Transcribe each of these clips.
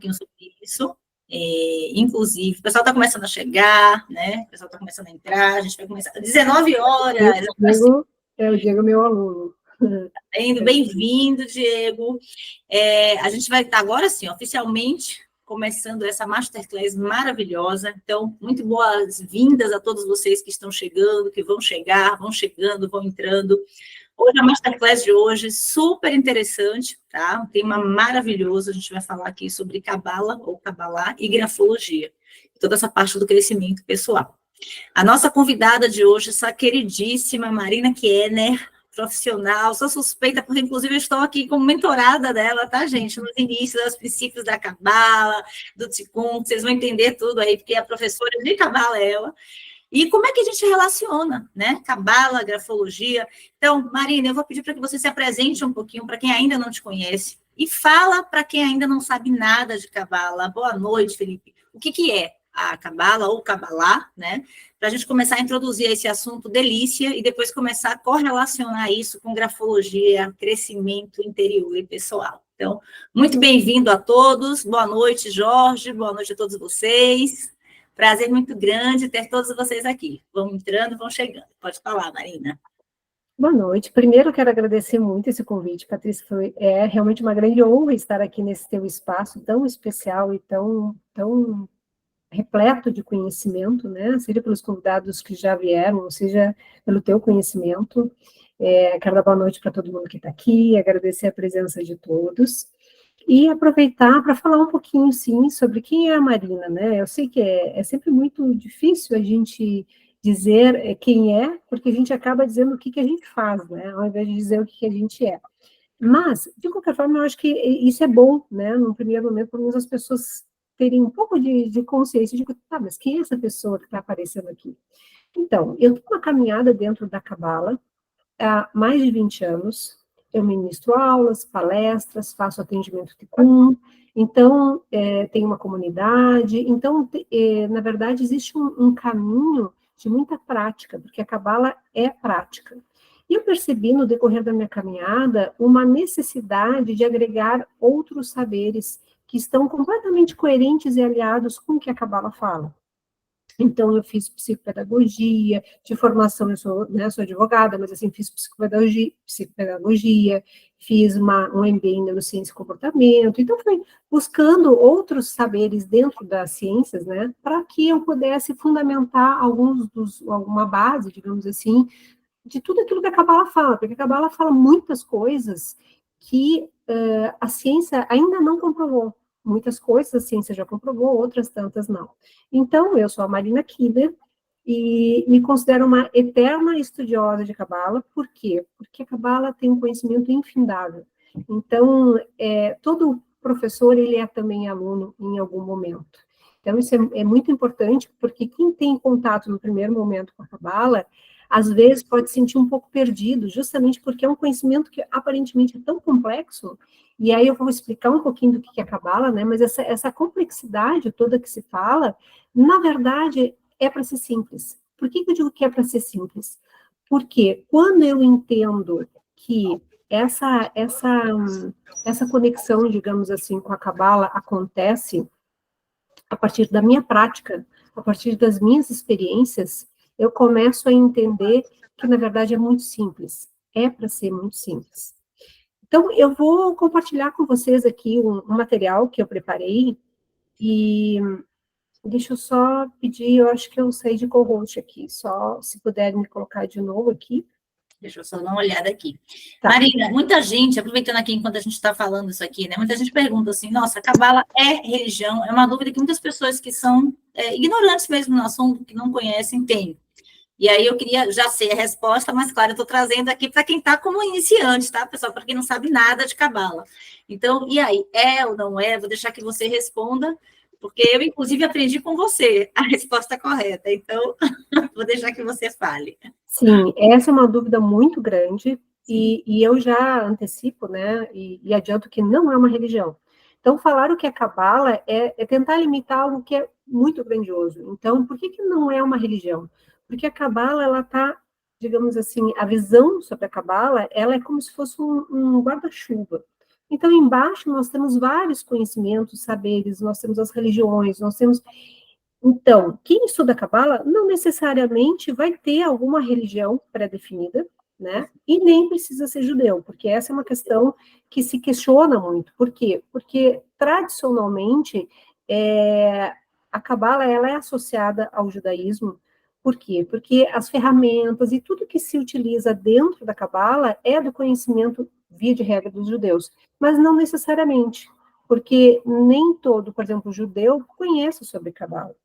pouquinho sobre isso. Inclusive, o pessoal está começando a chegar, né? O pessoal está começando a entrar, a gente vai começar às 19 horas. O Diego é meu aluno. Bem-vindo, Diego. A gente vai estar agora, sim, oficialmente começando essa masterclass maravilhosa. Então, muito boas-vindas a todos vocês que estão chegando, que vão chegar, vão chegando, vão entrando. Hoje, a masterclass de hoje, super interessante, tá? Um tema maravilhoso, a gente vai falar aqui sobre Cabala, ou Cabalá, e grafologia, toda essa parte do crescimento pessoal. A nossa convidada de hoje, essa queridíssima Marina Kiener, profissional, sou suspeita, porque inclusive eu estou aqui como mentorada dela, tá, gente? Nos inícios, dos princípios da Cabala, do Ticum, vocês vão entender tudo aí, porque a professora de Cabala é ela. E como é que a gente relaciona, né? Cabala, grafologia. Então, Marina, eu vou pedir para que você se apresente um pouquinho para quem ainda não te conhece e fala para quem ainda não sabe nada de Cabala. Boa noite, Felipe. O que é a Cabala ou Cabalá, né? Para a gente começar a introduzir esse assunto delícia e depois começar a correlacionar isso com grafologia, crescimento interior e pessoal. Então, muito bem-vindo a todos. Boa noite, Jorge. Boa noite a todos vocês. Prazer muito grande ter todos vocês aqui. Vão entrando, vão chegando. Pode falar, Marina. Boa noite. Primeiro, quero agradecer muito esse convite, Patrícia. É realmente uma grande honra estar aqui nesse teu espaço tão especial e tão repleto de conhecimento, né? Seja pelos convidados que já vieram, seja pelo teu conhecimento. Quero dar boa noite para todo mundo que está aqui, agradecer a presença de todos. E aproveitar para falar um pouquinho, sim, sobre quem é a Marina, né? Eu sei que é sempre muito difícil a gente dizer quem é, porque a gente acaba dizendo o que a gente faz, né? Ao invés de dizer o que a gente é. Mas, de qualquer forma, eu acho que isso é bom, né? No primeiro momento, pelo menos as pessoas terem um pouco de consciência de que, tá, mas quem é essa pessoa que está aparecendo aqui? Então, eu tenho uma caminhada dentro da Cabala há mais de 20 anos. Eu ministro aulas, palestras, faço atendimento Ticum, então, tem uma comunidade. Então, na verdade, existe um caminho de muita prática, porque a Cabala é prática. E eu percebi, no decorrer da minha caminhada, uma necessidade de agregar outros saberes que estão completamente coerentes e aliados com o que a Cabala fala. Então, eu fiz psicopedagogia, de formação, eu sou advogada, mas assim, fiz psicopedagogia, fiz um MBA em neurociência e comportamento, então fui buscando outros saberes dentro das ciências, né, para que eu pudesse fundamentar alguma base, digamos assim, de tudo aquilo que a Cabala fala, porque a Cabala fala muitas coisas que a ciência ainda não comprovou. Muitas coisas a ciência já comprovou, outras tantas não. Então, eu sou a Marina Kiener e me considero uma eterna estudiosa de Cabala. Por quê? Porque a Cabala tem um conhecimento infindável. Então, todo professor, ele é também aluno em algum momento. Então, isso é muito importante, porque quem tem contato no primeiro momento com a Cabala, às vezes pode se sentir um pouco perdido, justamente porque é um conhecimento que aparentemente é tão complexo, e aí eu vou explicar um pouquinho do que é Cabala, né, mas essa complexidade toda que se fala, na verdade, é para ser simples. Por que eu digo que é para ser simples? Porque quando eu entendo que essa conexão, digamos assim, com a Cabala acontece a partir da minha prática, a partir das minhas experiências, eu começo a entender que, na verdade, é muito simples. É para ser muito simples. Então, eu vou compartilhar com vocês aqui um material que eu preparei e deixa eu só pedir, eu acho que eu saí de co-host aqui, só se puder me colocar de novo aqui. Deixa eu só dar uma olhada aqui. Tá. Marina, muita gente, aproveitando aqui enquanto a gente está falando isso aqui, né? Muita gente pergunta assim, nossa, a Cabala é religião? É uma dúvida que muitas pessoas que são ignorantes mesmo no assunto, que não conhecem, têm. E aí eu queria já sei a resposta, mas claro, eu estou trazendo aqui para quem está como iniciante, tá, pessoal? Para quem não sabe nada de Cabala. Então, e aí, é ou não é? Vou deixar que você responda, porque eu, inclusive, aprendi com você a resposta correta. Então, vou deixar que você fale. Sim, essa é uma dúvida muito grande, e eu já antecipo, né, e adianto que não é uma religião. Então, falar o que é Cabala é tentar limitar algo que é muito grandioso. Então, por que não é uma religião? Porque a Cabala, ela está, digamos assim, a visão sobre a Cabala, ela é como se fosse um guarda-chuva. Então, embaixo nós temos vários conhecimentos, saberes, nós temos as religiões, nós temos... Então, quem estuda Cabala não necessariamente vai ter alguma religião pré-definida, né? E nem precisa ser judeu, porque essa é uma questão que se questiona muito. Por quê? Porque, tradicionalmente, a Cabala ela é associada ao judaísmo. Por quê? Porque as ferramentas e tudo que se utiliza dentro da Cabala é do conhecimento, via de regra, dos judeus, mas não necessariamente, porque nem todo, por exemplo, judeu conhece sobre Cabala.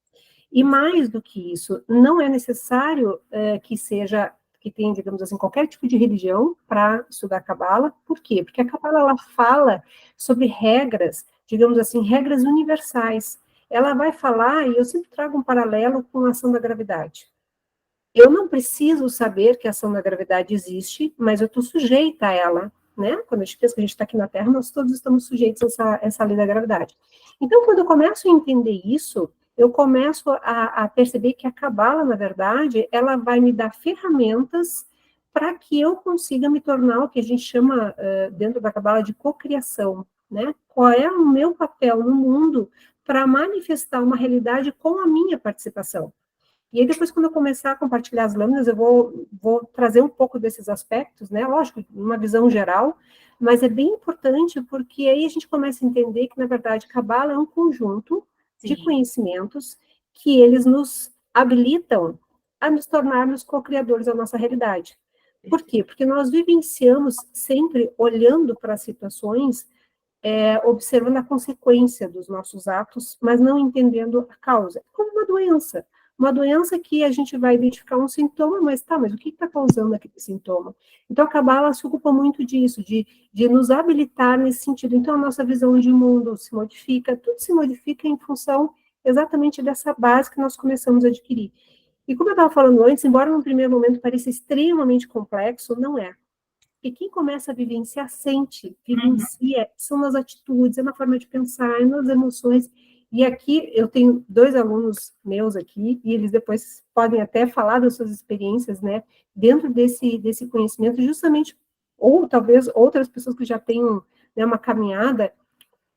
E mais do que isso, não é necessário que tenha, digamos assim, qualquer tipo de religião para estudar Cabala. Por quê? Porque a Cabala, ela fala sobre regras, digamos assim, regras universais. Ela vai falar, e eu sempre trago um paralelo com a ação da gravidade. Eu não preciso saber que a ação da gravidade existe, mas eu estou sujeita a ela, né? Quando a gente pensa que a gente está aqui na Terra, nós todos estamos sujeitos a essa lei da gravidade. Então, quando eu começo a entender isso, eu começo a perceber que a Cabala, na verdade, ela vai me dar ferramentas para que eu consiga me tornar o que a gente chama, dentro da Cabala, de cocriação, né? Qual é o meu papel no mundo para manifestar uma realidade com a minha participação? E aí, depois, quando eu começar a compartilhar as lâminas, eu vou trazer um pouco desses aspectos, né? Lógico, uma visão geral, mas é bem importante, porque aí a gente começa a entender que, na verdade, Cabala é um conjunto de conhecimentos que eles nos habilitam a nos tornarmos co-criadores da nossa realidade. Por quê? Porque nós vivenciamos sempre olhando para as situações, observando a consequência dos nossos atos, mas não entendendo a causa. Como uma doença. Uma doença que a gente vai identificar um sintoma, mas o que está causando aquele sintoma? Então, a Cabala se ocupa muito disso, de nos habilitar nesse sentido. Então, a nossa visão de mundo se modifica, tudo se modifica em função exatamente dessa base que nós começamos a adquirir. E como eu estava falando antes, embora no primeiro momento pareça extremamente complexo, não é. E quem começa a vivenciar, sente, vivencia, são nas atitudes, é na forma de pensar, é nas emoções. E aqui, eu tenho 2 alunos meus aqui, e eles depois podem até falar das suas experiências, né, dentro desse conhecimento, justamente, ou talvez outras pessoas que já tenham, né, uma caminhada,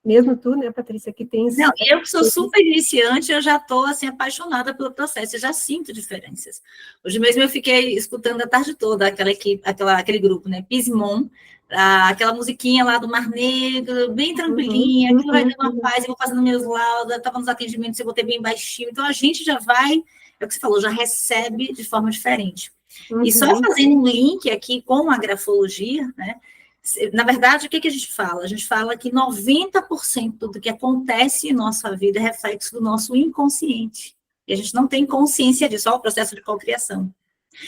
mesmo tu, né, Patrícia, que tens... Não, eu que sou super iniciante, eu já estou, assim, apaixonada pelo processo, eu já sinto diferenças. Hoje mesmo eu fiquei escutando a tarde toda aquele grupo, né, Pismon, aquela musiquinha lá do Mar Negro, bem tranquilinha, aquilo vai dando uma paz, eu vou fazendo meus laudos, estava nos atendimentos, eu botei bem baixinho, então a gente já vai, é o que você falou, já recebe de forma diferente. E só fazendo um link aqui com a grafologia, né, na verdade, o que a gente fala? A gente fala que 90% do que acontece em nossa vida é reflexo do nosso inconsciente. E a gente não tem consciência disso, só o processo de cocriação.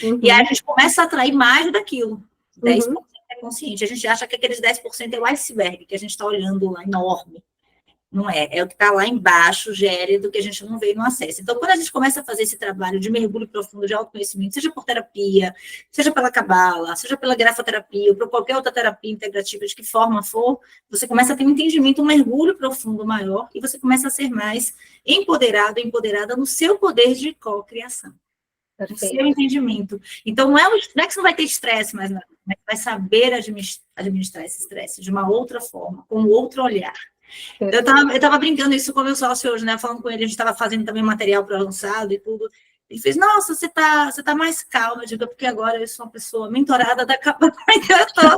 E aí a gente começa a atrair mais daquilo. 10% é consciente. A gente acha que aqueles 10% é o iceberg, que a gente está olhando lá, enorme. Não é, é o que está lá embaixo, gélido, que a gente não vê e não acessa. Então, quando a gente começa a fazer esse trabalho de mergulho profundo de autoconhecimento, seja por terapia, seja pela cabala, seja pela grafoterapia, ou por qualquer outra terapia integrativa, de que forma for, você começa a ter um entendimento, um mergulho profundo maior, e você começa a ser mais empoderado, empoderada no seu poder de co-criação. No seu entendimento. Então, não é que você não vai ter estresse, mas vai saber administrar esse estresse de uma outra forma, com outro olhar. Eu estava brincando isso com o meu sócio hoje, né? Falando com ele, a gente estava fazendo também material para lançado e tudo. Ele fez, nossa, você tá mais calma. Eu digo, porque agora eu sou uma pessoa mentorada da Cabala, então eu estou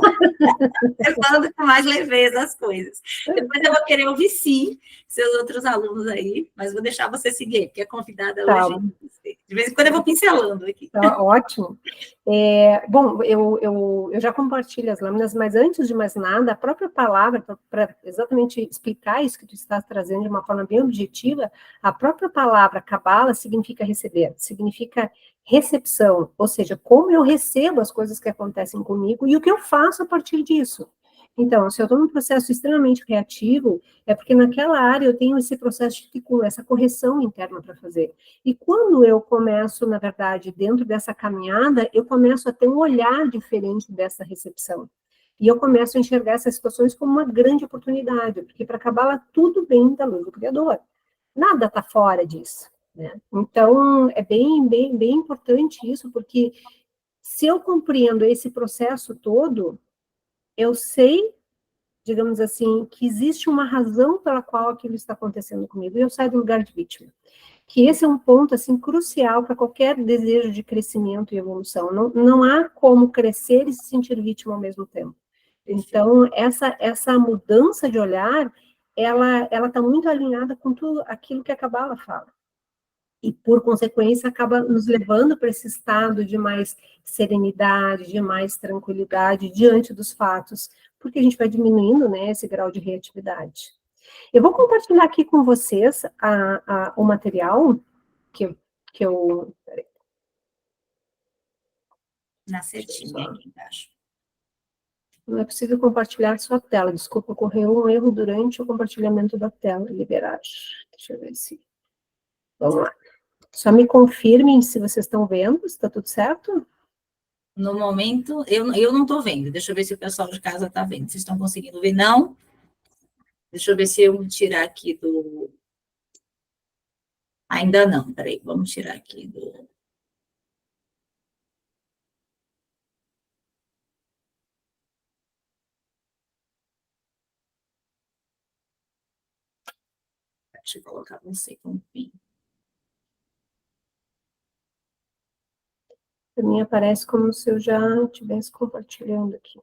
pensando com mais leveza as coisas. Depois eu vou querer ouvir, sim, seus outros alunos aí, mas vou deixar você seguir, porque é convidada hoje. De vez em quando eu vou pincelando aqui. Tá, ótimo. Bom, eu já compartilho as lâminas, mas antes de mais nada, a própria palavra, para exatamente explicar isso que tu estás trazendo de uma forma bem objetiva, a própria palavra Cabala significa receber, significa recepção, ou seja, como eu recebo as coisas que acontecem comigo e o que eu faço a partir disso. Então, se eu estou num processo extremamente reativo, é porque naquela área eu tenho esse processo de essa correção interna para fazer. E quando eu começo, na verdade, dentro dessa caminhada, eu começo a ter um olhar diferente dessa recepção. E eu começo a enxergar essas situações como uma grande oportunidade, porque para Cabala tudo vem da luz do Criador. Nada está fora disso, né? Então, é bem importante isso, porque se eu compreendo esse processo todo, eu sei digamos assim, que existe uma razão pela qual aquilo está acontecendo comigo, e eu saio do lugar de vítima. Que esse é um ponto, assim, crucial para qualquer desejo de crescimento e evolução. Não há como crescer e se sentir vítima ao mesmo tempo. Então, essa mudança de olhar, ela está muito alinhada com tudo aquilo que a Cabala fala. E, por consequência, acaba nos levando para esse estado de mais serenidade, de mais tranquilidade diante dos fatos, porque a gente vai diminuindo, né, esse grau de reatividade. Eu vou compartilhar aqui com vocês o material que eu... Na setinha aqui embaixo. Não é possível compartilhar sua tela. Desculpa, ocorreu um erro durante o compartilhamento da tela. Liberar. Deixa eu ver se... Vamos lá. Só me confirmem se vocês estão vendo, se está tudo certo. No momento, eu não estou vendo. Deixa eu ver se o pessoal de casa está vendo. Vocês estão conseguindo ver? Não? Deixa eu ver se eu tirar aqui do... Ainda não, peraí, vamos tirar aqui do... Deixa eu colocar você com o fim. Para mim aparece como se eu já estivesse compartilhando aqui.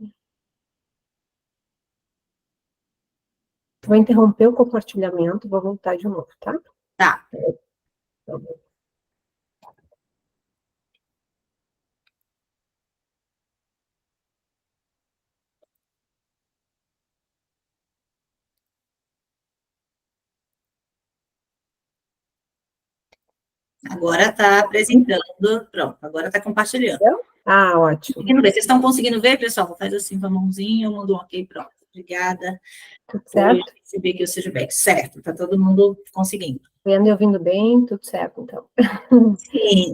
Vou interromper o compartilhamento, vou voltar de novo, tá? Tá. Tá bom. Agora está apresentando, pronto, agora está compartilhando. Ah, ótimo. Vocês estão conseguindo ver, pessoal? Faz assim com a mãozinha, eu mando um ok, pronto. Obrigada. Tudo certo? Por receber aqui o feedback. Certo, está todo mundo conseguindo. Vendo e ouvindo bem, tudo certo, então. Sim.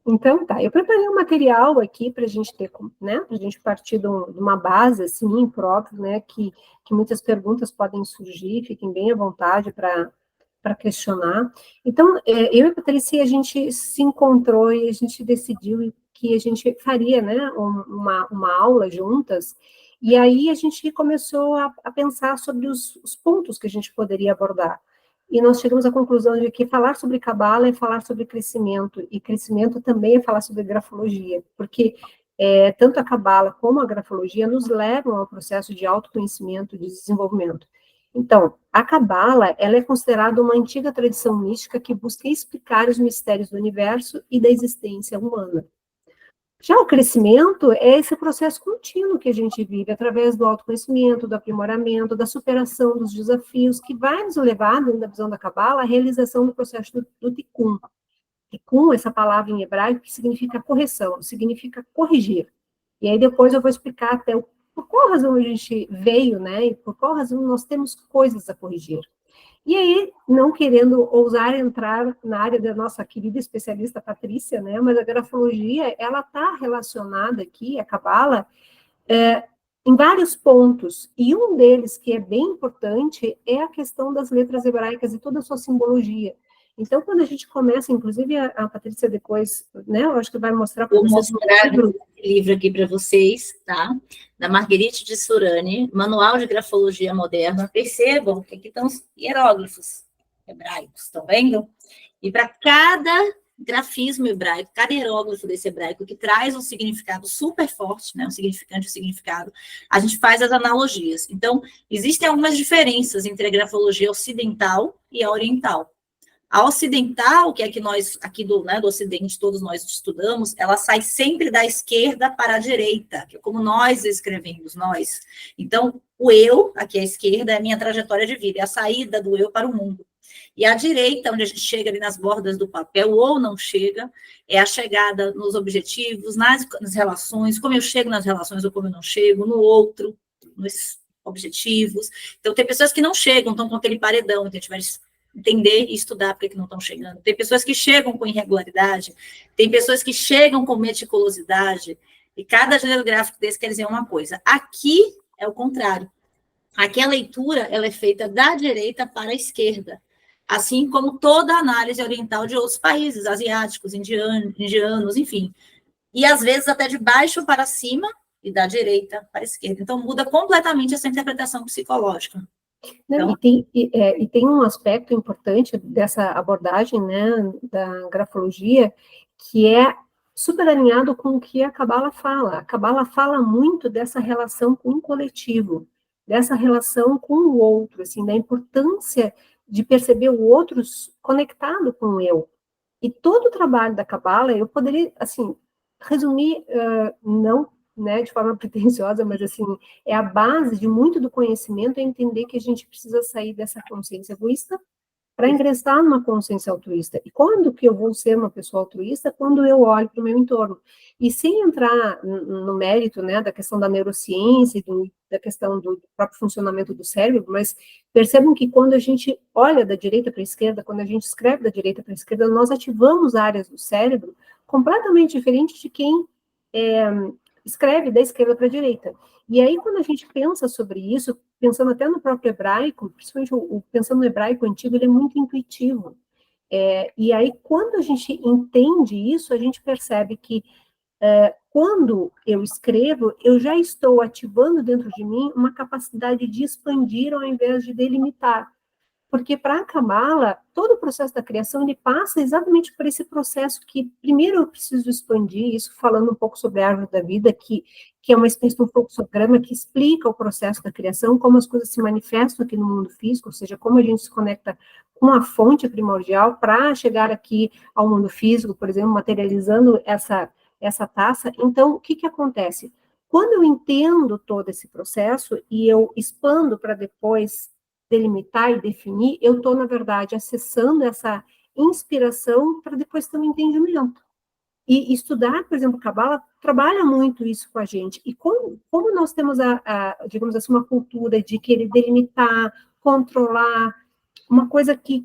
Então, tá, eu preparei um material aqui para a gente ter, né, para a gente partir de uma base, assim, própria, né, que muitas perguntas podem surgir, fiquem bem à vontade para questionar. Então, eu e a Patrícia, a gente se encontrou e a gente decidiu que a gente faria, né, uma aula juntas, e aí a gente começou a pensar sobre os pontos que a gente poderia abordar. E nós chegamos à conclusão de que falar sobre Cabala é falar sobre crescimento, e crescimento também é falar sobre grafologia, porque tanto a Cabala como a grafologia nos levam ao processo de autoconhecimento, de desenvolvimento. Então, a Cabala, ela é considerada uma antiga tradição mística que busca explicar os mistérios do universo e da existência humana. Já o crescimento é esse processo contínuo que a gente vive através do autoconhecimento, do aprimoramento, da superação dos desafios, que vai nos levar, dentro da visão da Cabala, à realização do processo do Tikkun. Tikkun, essa palavra em hebraico, que significa correção, significa corrigir. E aí depois eu vou explicar até por qual razão a gente veio, né, e por qual razão nós temos coisas a corrigir. E aí, não querendo ousar entrar na área da nossa querida especialista Patrícia, né, mas a grafologia, ela está relacionada aqui, a Cabala, em vários pontos, e um deles que é bem importante é a questão das letras hebraicas e toda a sua simbologia. Então, quando a gente começa, inclusive a Patrícia depois, né, eu acho que vai mostrar para vocês. Vou mostrar esse livro aqui para vocês, tá? Da Marguerite de Surani, Manual de Grafologia Moderna. Percebam que aqui estão os hieróglifos hebraicos, estão vendo? E para cada grafismo hebraico, cada hieróglifo desse hebraico que traz um significado super forte, né, um significante e um significado, a gente faz as analogias. Então, existem algumas diferenças entre a grafologia ocidental e a oriental. A ocidental, que é que nós, aqui do Ocidente, todos nós estudamos, ela sai sempre da esquerda para a direita, que é como nós escrevemos, nós. Então, o eu, aqui à esquerda, é a minha trajetória de vida, é a saída do eu para o mundo. E a direita, onde a gente chega ali nas bordas do papel, ou não chega, é a chegada nos objetivos, nas relações, como eu chego nas relações ou como eu não chego, no outro, nos objetivos. Então, tem pessoas que não chegam, estão com aquele paredão, então a gente vai entender e estudar porque que não estão chegando. Tem pessoas que chegam com irregularidade, tem pessoas que chegam com meticulosidade, e cada gênero gráfico desse quer dizer uma coisa. Aqui é o contrário. Aqui a leitura ela é feita da direita para a esquerda, assim como toda a análise oriental de outros países, asiáticos, indianos, enfim. E às vezes até de baixo para cima, e da direita para a esquerda. Então, muda completamente essa interpretação psicológica. Não, Então, e tem um aspecto importante dessa abordagem, né, da grafologia, que é super alinhado com o que a Cabala fala. A Cabala fala muito dessa relação com o coletivo, dessa relação com o outro, assim, da importância de perceber o outro conectado com o eu. E todo o trabalho da Cabala, eu poderia, assim, resumir, não, né, de forma pretensiosa, mas, assim, é a base de muito do conhecimento é entender que a gente precisa sair dessa consciência egoísta para ingressar numa consciência altruísta. E quando que eu vou ser uma pessoa altruísta? Quando eu olho para o meu entorno. E sem entrar no mérito, né, da questão da neurociência e da questão do próprio funcionamento do cérebro, mas percebam que quando a gente olha da direita para a esquerda, quando a gente escreve da direita para a esquerda, nós ativamos áreas do cérebro completamente diferentes de quem escreve da esquerda para a direita. E aí, quando a gente pensa sobre isso, pensando até no próprio hebraico, principalmente pensando no hebraico antigo, ele é muito intuitivo. E aí, quando a gente entende isso, a gente percebe que quando eu escrevo, eu já estou ativando dentro de mim uma capacidade de expandir ao invés de delimitar. Porque para a Kabbalah, todo o processo da criação, ele passa exatamente por esse processo que, primeiro, eu preciso expandir, isso falando um pouco sobre a árvore da vida, que é uma espécie de um fluxograma que explica o processo da criação, como as coisas se manifestam aqui no mundo físico, ou seja, como a gente se conecta com a fonte primordial para chegar aqui ao mundo físico, por exemplo, materializando essa taça. Então, o que acontece? Quando eu entendo todo esse processo e eu expando para depois delimitar e definir, eu estou, na verdade, acessando essa inspiração para depois ter um entendimento. E estudar, por exemplo, Cabala trabalha muito isso com a gente. E como nós temos, digamos assim, uma cultura de querer delimitar, controlar, uma coisa que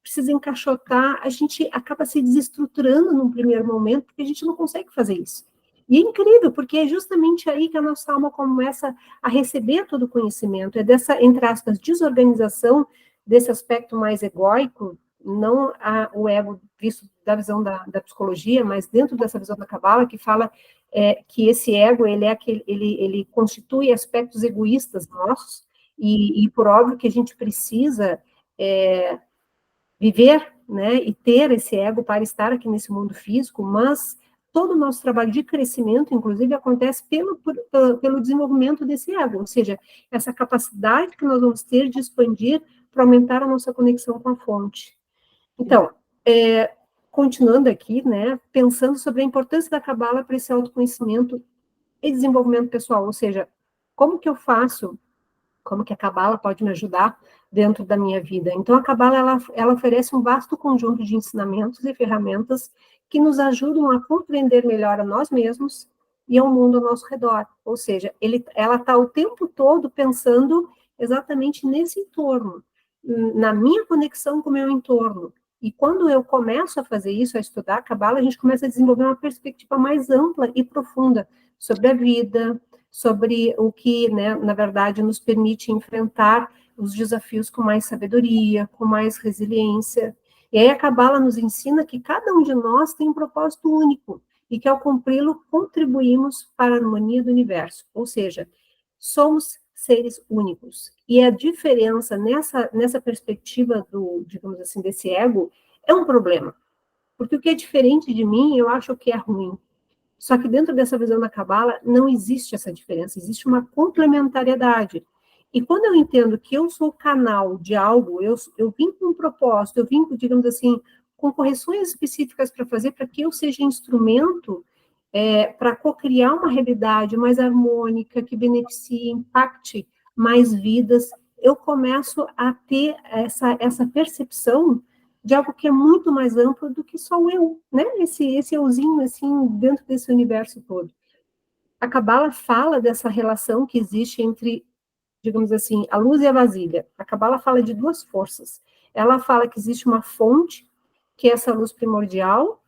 precisa encaixotar, a gente acaba se desestruturando num primeiro momento, porque a gente não consegue fazer isso. E é incrível, porque é justamente aí que a nossa alma começa a receber todo o conhecimento, é dessa, entre aspas, desorganização desse aspecto mais egóico, não o ego visto da visão da psicologia, mas dentro dessa visão da Cabala, que fala que esse ego, ele constitui aspectos egoístas nossos, e por óbvio que a gente precisa viver, né, e ter esse ego para estar aqui nesse mundo físico, mas todo o nosso trabalho de crescimento, inclusive, acontece pelo desenvolvimento desse ego, ou seja, essa capacidade que nós vamos ter de expandir para aumentar a nossa conexão com a fonte. Então, continuando aqui, né, pensando sobre a importância da Cabala para esse autoconhecimento e desenvolvimento pessoal, ou seja, como que eu faço, como que a Cabala pode me ajudar dentro da minha vida. Então, a Cabala, ela oferece um vasto conjunto de ensinamentos e ferramentas que nos ajudam a compreender melhor a nós mesmos e ao mundo ao nosso redor. Ou seja, ela está o tempo todo pensando exatamente nesse entorno, na minha conexão com o meu entorno. E quando eu começo a fazer isso, a estudar a Cabala, a gente começa a desenvolver uma perspectiva mais ampla e profunda sobre a vida, sobre o que, né, na verdade, nos permite enfrentar os desafios com mais sabedoria, com mais resiliência. E aí a Cabala nos ensina que cada um de nós tem um propósito único e que, ao cumpri-lo, contribuímos para a harmonia do universo. Ou seja, somos seres únicos. E a diferença nessa perspectiva digamos assim, desse ego é um problema. Porque o que é diferente de mim, eu acho que é ruim. Só que dentro dessa visão da Cabala não existe essa diferença, existe uma complementariedade. E quando eu entendo que eu sou canal de algo, eu vim com um propósito, eu vim, digamos assim, com correções específicas para fazer, para que eu seja instrumento para co-criar uma realidade mais harmônica, que beneficie, impacte mais vidas, eu começo a ter essa percepção de algo que é muito mais amplo do que só eu, né? Esse euzinho, assim, dentro desse universo todo. A Cabala fala dessa relação que existe entre, digamos assim, a luz e a vasilha. A Cabala fala de duas forças. Ela fala que existe uma fonte, que é essa luz primordial,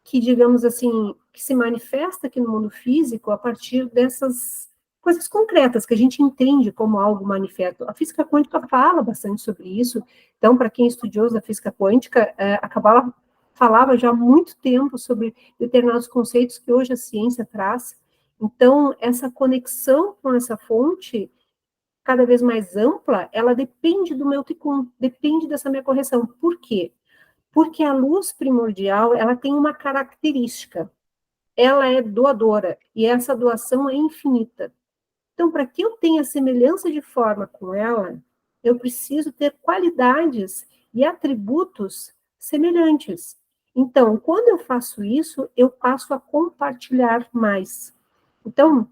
que, digamos assim, que se manifesta aqui no mundo físico a partir dessas coisas concretas, que a gente entende como algo manifesto. A física quântica fala bastante sobre isso, então, para quem é estudioso da física quântica, a Cabala falava já há muito tempo sobre determinados conceitos que hoje a ciência traz, Então, essa conexão com essa fonte, cada vez mais ampla, ela depende do meu ticum, depende dessa minha correção. Por quê? Porque a luz primordial, ela tem uma característica, ela é doadora, e essa doação é infinita. Então, para que eu tenha semelhança de forma com ela, eu preciso ter qualidades e atributos semelhantes. Então, quando eu faço isso, eu passo a compartilhar mais. Então,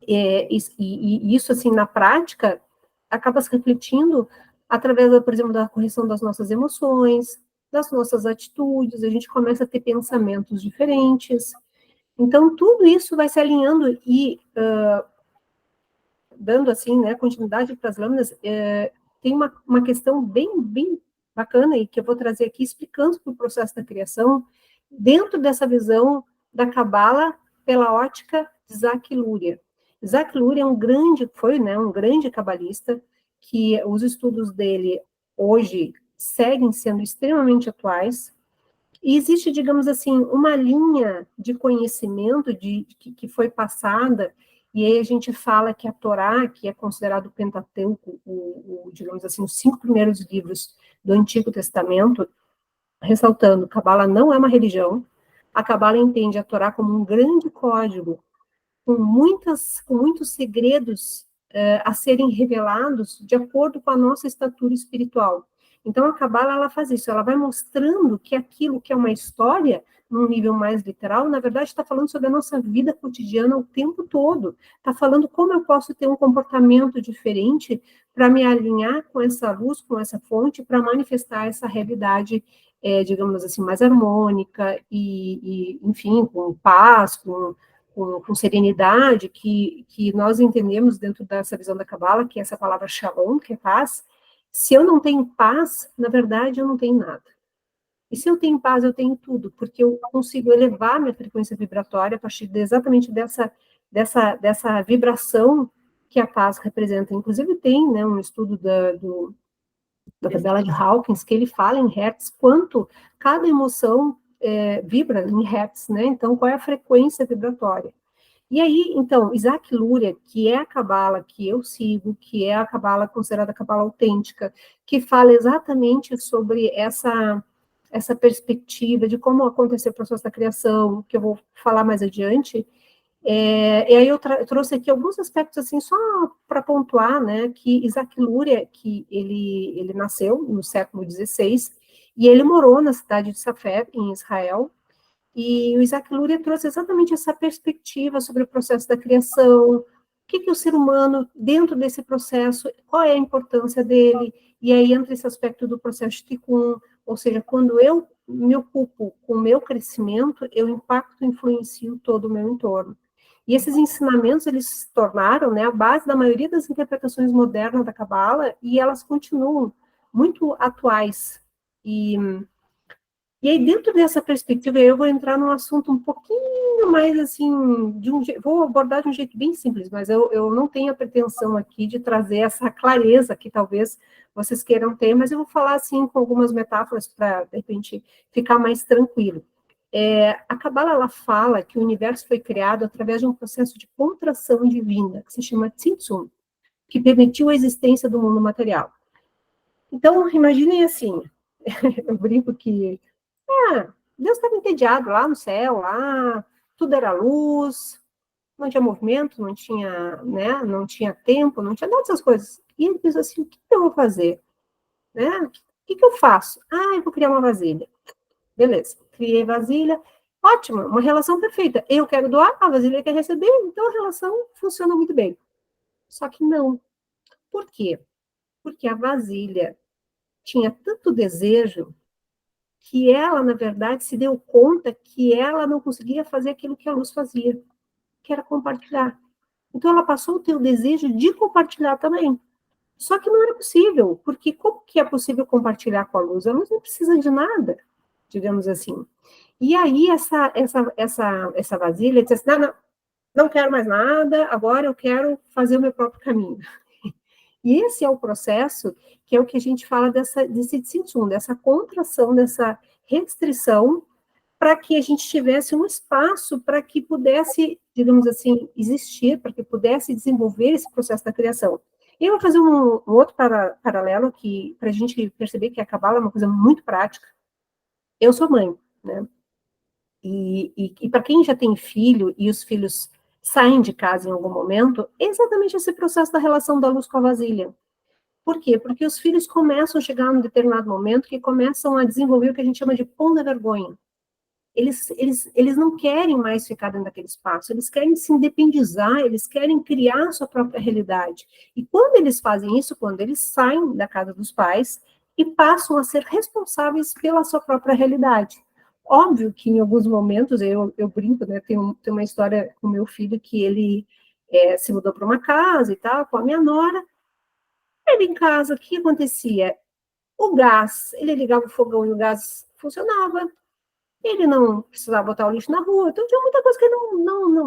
isso, assim, na prática, acaba se refletindo através, por exemplo, da correção das nossas emoções, das nossas atitudes, a gente começa a ter pensamentos diferentes. Então, tudo isso vai se alinhando e dando, assim, né, continuidade para as lâminas, tem uma questão bem bacana e que eu vou trazer aqui, explicando o processo da criação, dentro dessa visão da Cabala pela ótica de Isaac Luria. Isaac Luria foi, né, um grande cabalista, que os estudos dele hoje seguem sendo extremamente atuais, e existe, digamos assim, uma linha de conhecimento que foi passada, e aí a gente fala que a Torá, que é considerado o Pentateuco, digamos assim, os 5 primeiros livros do Antigo Testamento, ressaltando, Cabala não é uma religião, a Cabala entende a Torá como um grande código, com muitos segredos a serem revelados de acordo com a nossa estatura espiritual. Então, a Cabala, ela faz isso, ela vai mostrando que aquilo que é uma história, num nível mais literal, na verdade, está falando sobre a nossa vida cotidiana o tempo todo. Está falando como eu posso ter um comportamento diferente para me alinhar com essa luz, com essa fonte, para manifestar essa realidade, digamos assim, mais harmônica enfim, com paz, com serenidade, que nós entendemos dentro dessa visão da Cabala, que é essa palavra shalom, que é paz. Se eu não tenho paz, na verdade, eu não tenho nada. E se eu tenho paz, eu tenho tudo, porque eu consigo elevar minha frequência vibratória a partir exatamente dessa vibração que a paz representa. Inclusive, tem, né, um estudo da tabela de Hawkins, que ele fala em hertz, quanto cada emoção vibra em hertz, né? Então, qual é a frequência vibratória? E aí, então, Isaac Luria, que é a Cabala que eu sigo, que é a Cabala considerada a Cabala autêntica, que fala exatamente sobre essa perspectiva de como aconteceu o processo da criação, que eu vou falar mais adiante. E aí eu trouxe aqui alguns aspectos, assim, só para pontuar, né, que Isaac Luria, que ele nasceu no século XVI, e ele morou na cidade de Safed, em Israel, e o Isaac Luria trouxe exatamente essa perspectiva sobre o processo da criação, o que o ser humano, dentro desse processo, qual é a importância dele, e aí entra esse aspecto do processo de Tikkun, ou seja, quando eu me ocupo com o meu crescimento, eu impacto e influencio todo o meu entorno. E esses ensinamentos, eles se tornaram, né, a base da maioria das interpretações modernas da Cabala, e elas continuam muito atuais. E aí, dentro dessa perspectiva, eu vou entrar num assunto um pouquinho mais, assim, vou abordar de um jeito bem simples, mas eu não tenho a pretensão aqui de trazer essa clareza que talvez vocês queiram ter, mas eu vou falar, assim, com algumas metáforas para, de repente, ficar mais tranquilo. A Cabala, ela fala que o universo foi criado através de um processo de contração divina, que se chama Tzimtzum, que permitiu a existência do mundo material. Então, imaginem assim, eu brinco que Deus estava entediado lá no céu, lá, tudo era luz, não tinha movimento, não tinha, né, não tinha tempo, não tinha nada dessas coisas. E ele pensou assim, o que eu vou fazer? Né? O que eu faço? Eu vou criar uma vasilha. Beleza, criei vasilha, ótimo, uma relação perfeita. Eu quero doar, a vasilha quer receber, então a relação funciona muito bem. Só que não. Por quê? Porque a vasilha tinha tanto desejo que ela, na verdade, se deu conta que ela não conseguia fazer aquilo que a luz fazia, que era compartilhar. Então, ela passou a ter o desejo de compartilhar também. Só que não era possível, porque como que é possível compartilhar com a luz? A luz não precisa de nada, digamos assim. E aí, essa vasilha disse assim, não quero mais nada, agora eu quero fazer o meu próprio caminho. E esse é o processo que é o que a gente fala desse tzimtzum, dessa contração, dessa restrição para que a gente tivesse um espaço para que pudesse, digamos assim, existir, para que pudesse desenvolver esse processo da criação. E eu vou fazer um outro paralelo que para a gente perceber que a Cabala é uma coisa muito prática. Eu sou mãe, né? E para quem já tem filho e os filhos saem de casa em algum momento, é exatamente esse processo da relação da luz com a vasilha. Por quê? Porque os filhos começam a chegar num determinado momento que começam a desenvolver o que a gente chama de pão da vergonha. Eles não querem mais ficar dentro daquele espaço, eles querem se independizar, eles querem criar a sua própria realidade. E quando eles fazem isso, quando eles saem da casa dos pais e passam a ser responsáveis pela sua própria realidade. Óbvio que em alguns momentos, eu brinco, né, tem uma história com meu filho que ele se mudou para uma casa e tal, com a minha nora. Ele em casa, o que acontecia? O gás, ele ligava o fogão e o gás funcionava, ele não precisava botar o lixo na rua, então tinha muita coisa que ele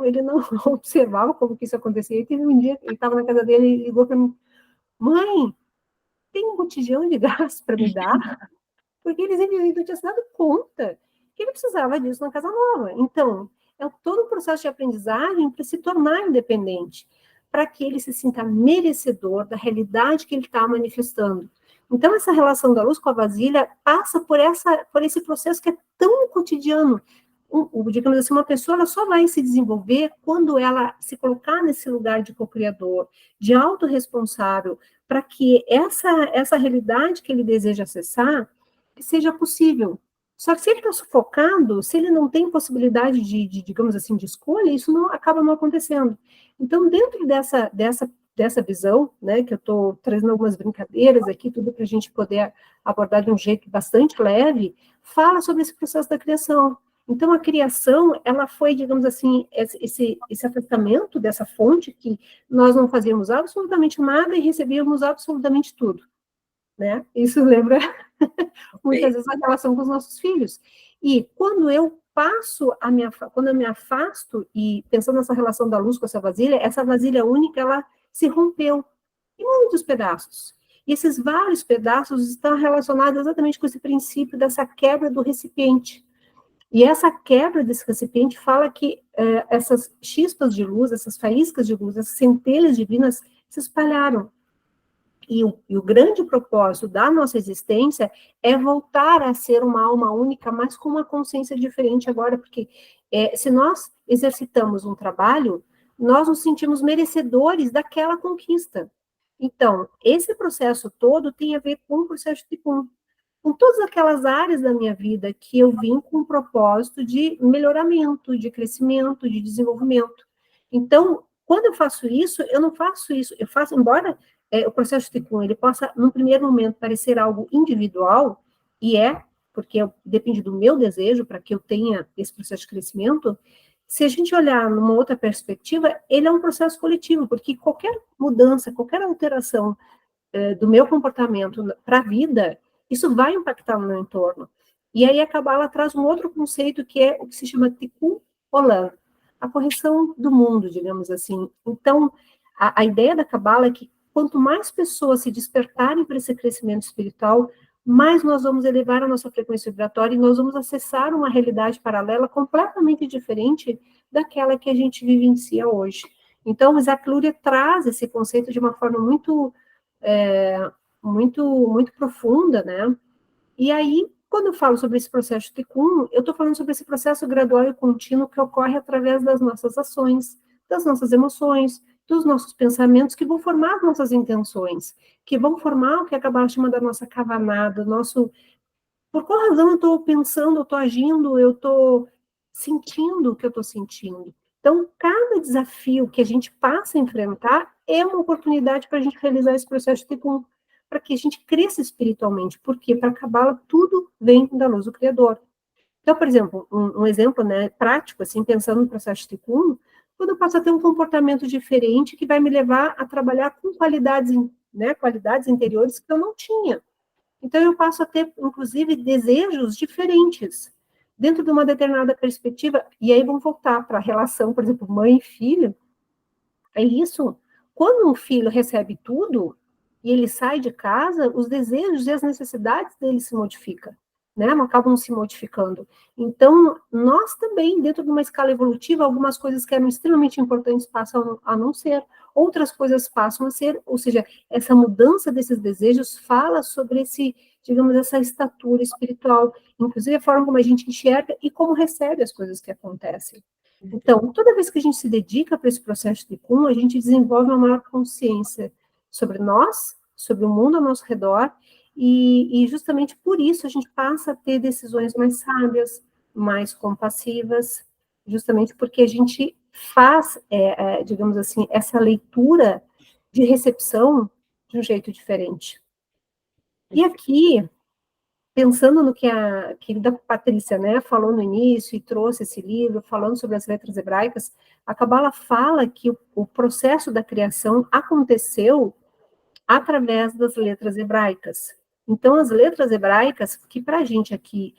ele não observava como que isso acontecia. E teve um dia, ele estava na casa dele e ligou para mim, mãe, tem um botijão de gás para me dar? Porque eles não tinham se dado conta que ele precisava disso na casa nova. Então, é todo um processo de aprendizagem para se tornar independente, para que ele se sinta merecedor da realidade que ele está manifestando. Então, essa relação da luz com a vasilha passa por esse processo que é tão cotidiano. Digamos assim, uma pessoa ela só vai se desenvolver quando ela se colocar nesse lugar de co-criador, de autorresponsável, para que essa realidade que ele deseja acessar seja possível. Só que se ele está sufocado, se ele não tem possibilidade digamos assim, de escolha, isso não acaba não acontecendo. Então, dentro dessa visão, né, que eu estou trazendo algumas brincadeiras aqui, tudo para a gente poder abordar de um jeito bastante leve, fala sobre esse processo da criação. Então, a criação, ela foi, digamos assim, esse afastamento dessa fonte que nós não fazíamos absolutamente nada e recebíamos absolutamente tudo, né? Isso lembra muitas vezes a relação com os nossos filhos. E quando eu quando eu me afasto e pensando nessa relação da luz com essa vasilha única, ela se rompeu em muitos pedaços. E esses vários pedaços estão relacionados exatamente com esse princípio dessa quebra do recipiente. E essa quebra desse recipiente fala que essas chispas de luz, essas faíscas de luz, essas centelhas divinas se espalharam. E o grande propósito da nossa existência é voltar a ser uma alma única, mas com uma consciência diferente agora, porque se nós exercitamos um trabalho, nós nos sentimos merecedores daquela conquista. Então, esse processo todo tem a ver com o processo de com todas aquelas áreas da minha vida que eu vim com o propósito de melhoramento, de crescimento, de desenvolvimento. Então, quando eu faço isso, eu não faço isso, eu faço, embora o processo de Tikkun, ele possa, num primeiro momento, parecer algo individual, e porque depende do meu desejo para que eu tenha esse processo de crescimento, se a gente olhar numa outra perspectiva, ele é um processo coletivo, porque qualquer mudança, qualquer alteração do meu comportamento para a vida, isso vai impactar no meu entorno. E aí a Kabbalah traz um outro conceito que é o que se chama Tikkun Olam, a correção do mundo, digamos assim. Então, a ideia da Kabbalah é que quanto mais pessoas se despertarem para esse crescimento espiritual, mais nós vamos elevar a nossa frequência vibratória e nós vamos acessar uma realidade paralela completamente diferente daquela que a gente vivencia hoje. Então, o Isaac Luria traz esse conceito de uma forma muito muito profunda, né? E aí, quando eu falo sobre esse processo de Tikkun, eu estou falando sobre esse processo gradual e contínuo que ocorre através das nossas ações, das nossas emoções, dos nossos pensamentos, que vão formar as nossas intenções, que vão formar o que acabaram chamando da nossa kavanah, nosso... Por qual razão eu estou pensando, eu estou agindo, eu estou sentindo o que eu estou sentindo? Então, cada desafio que a gente passa a enfrentar é uma oportunidade para a gente realizar esse processo de Tikkun, para que a gente cresça espiritualmente. Por quê? Para a Kabbalah, tudo vem da luz do Criador. Então, por exemplo, um exemplo, né, prático, assim, pensando no processo de Tikkun, quando eu passo a ter um comportamento diferente que vai me levar a trabalhar com qualidades, né, qualidades interiores que eu não tinha. Então, eu passo a ter, inclusive, desejos diferentes, dentro de uma determinada perspectiva, e aí vamos voltar para a relação, por exemplo, mãe e filho. É isso. Quando um filho recebe tudo, e ele sai de casa, os desejos e as necessidades dele se modificam. né? Não acabam se modificando. Então, nós também, dentro de uma escala evolutiva, algumas coisas que eram extremamente importantes passam a não ser, outras coisas passam a ser, ou seja, essa mudança desses desejos fala sobre esse, digamos, essa estatura espiritual, inclusive a forma como a gente enxerga e como recebe as coisas que acontecem. Então, toda vez que a gente se dedica para esse processo de Kuhn, a gente desenvolve uma maior consciência sobre nós, sobre o mundo ao nosso redor, e justamente por isso a gente passa a ter decisões mais sábias, mais compassivas, justamente porque a gente faz, digamos assim, essa leitura de recepção de um jeito diferente. E aqui, pensando no que a querida Patrícia, né, falou no início e trouxe esse livro, falando sobre as letras hebraicas, a Cabala fala que o processo da criação aconteceu através das letras hebraicas. Então, as letras hebraicas, que para a gente aqui,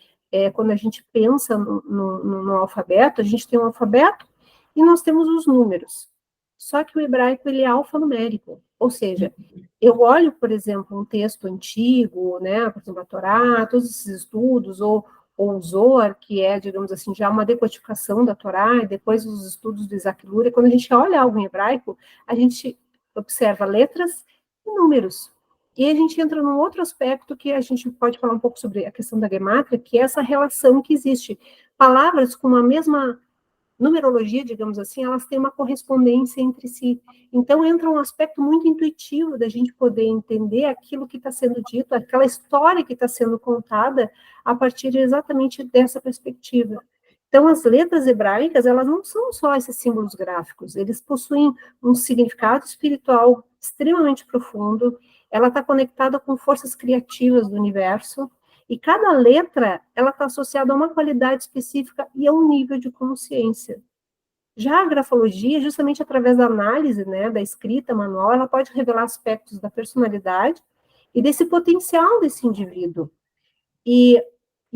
quando a gente pensa no alfabeto, a gente tem um alfabeto e nós temos os números. Só que o hebraico, ele é alfanumérico, ou seja, eu olho, por exemplo, um texto antigo, né, por exemplo, a Torá, todos esses estudos, ou o Zohar, que é, digamos assim, já uma decodificação da Torá, e depois os estudos do Isaac Luria, quando a gente olha algo em hebraico, a gente observa letras e números. E a gente entra num outro aspecto que a gente pode falar um pouco sobre a questão da gemátria, que é essa relação que existe. Palavras com a mesma numerologia, digamos assim, elas têm uma correspondência entre si. Então, entra um aspecto muito intuitivo da gente poder entender aquilo que está sendo dito, aquela história que está sendo contada a partir exatamente dessa perspectiva. Então, as letras hebraicas, elas não são só esses símbolos gráficos, eles possuem um significado espiritual extremamente profundo, ela está conectada com forças criativas do universo, e cada letra, ela está associada a uma qualidade específica e a um nível de consciência. Já a grafologia, justamente através da análise, né, da escrita manual, ela pode revelar aspectos da personalidade e desse potencial desse indivíduo. E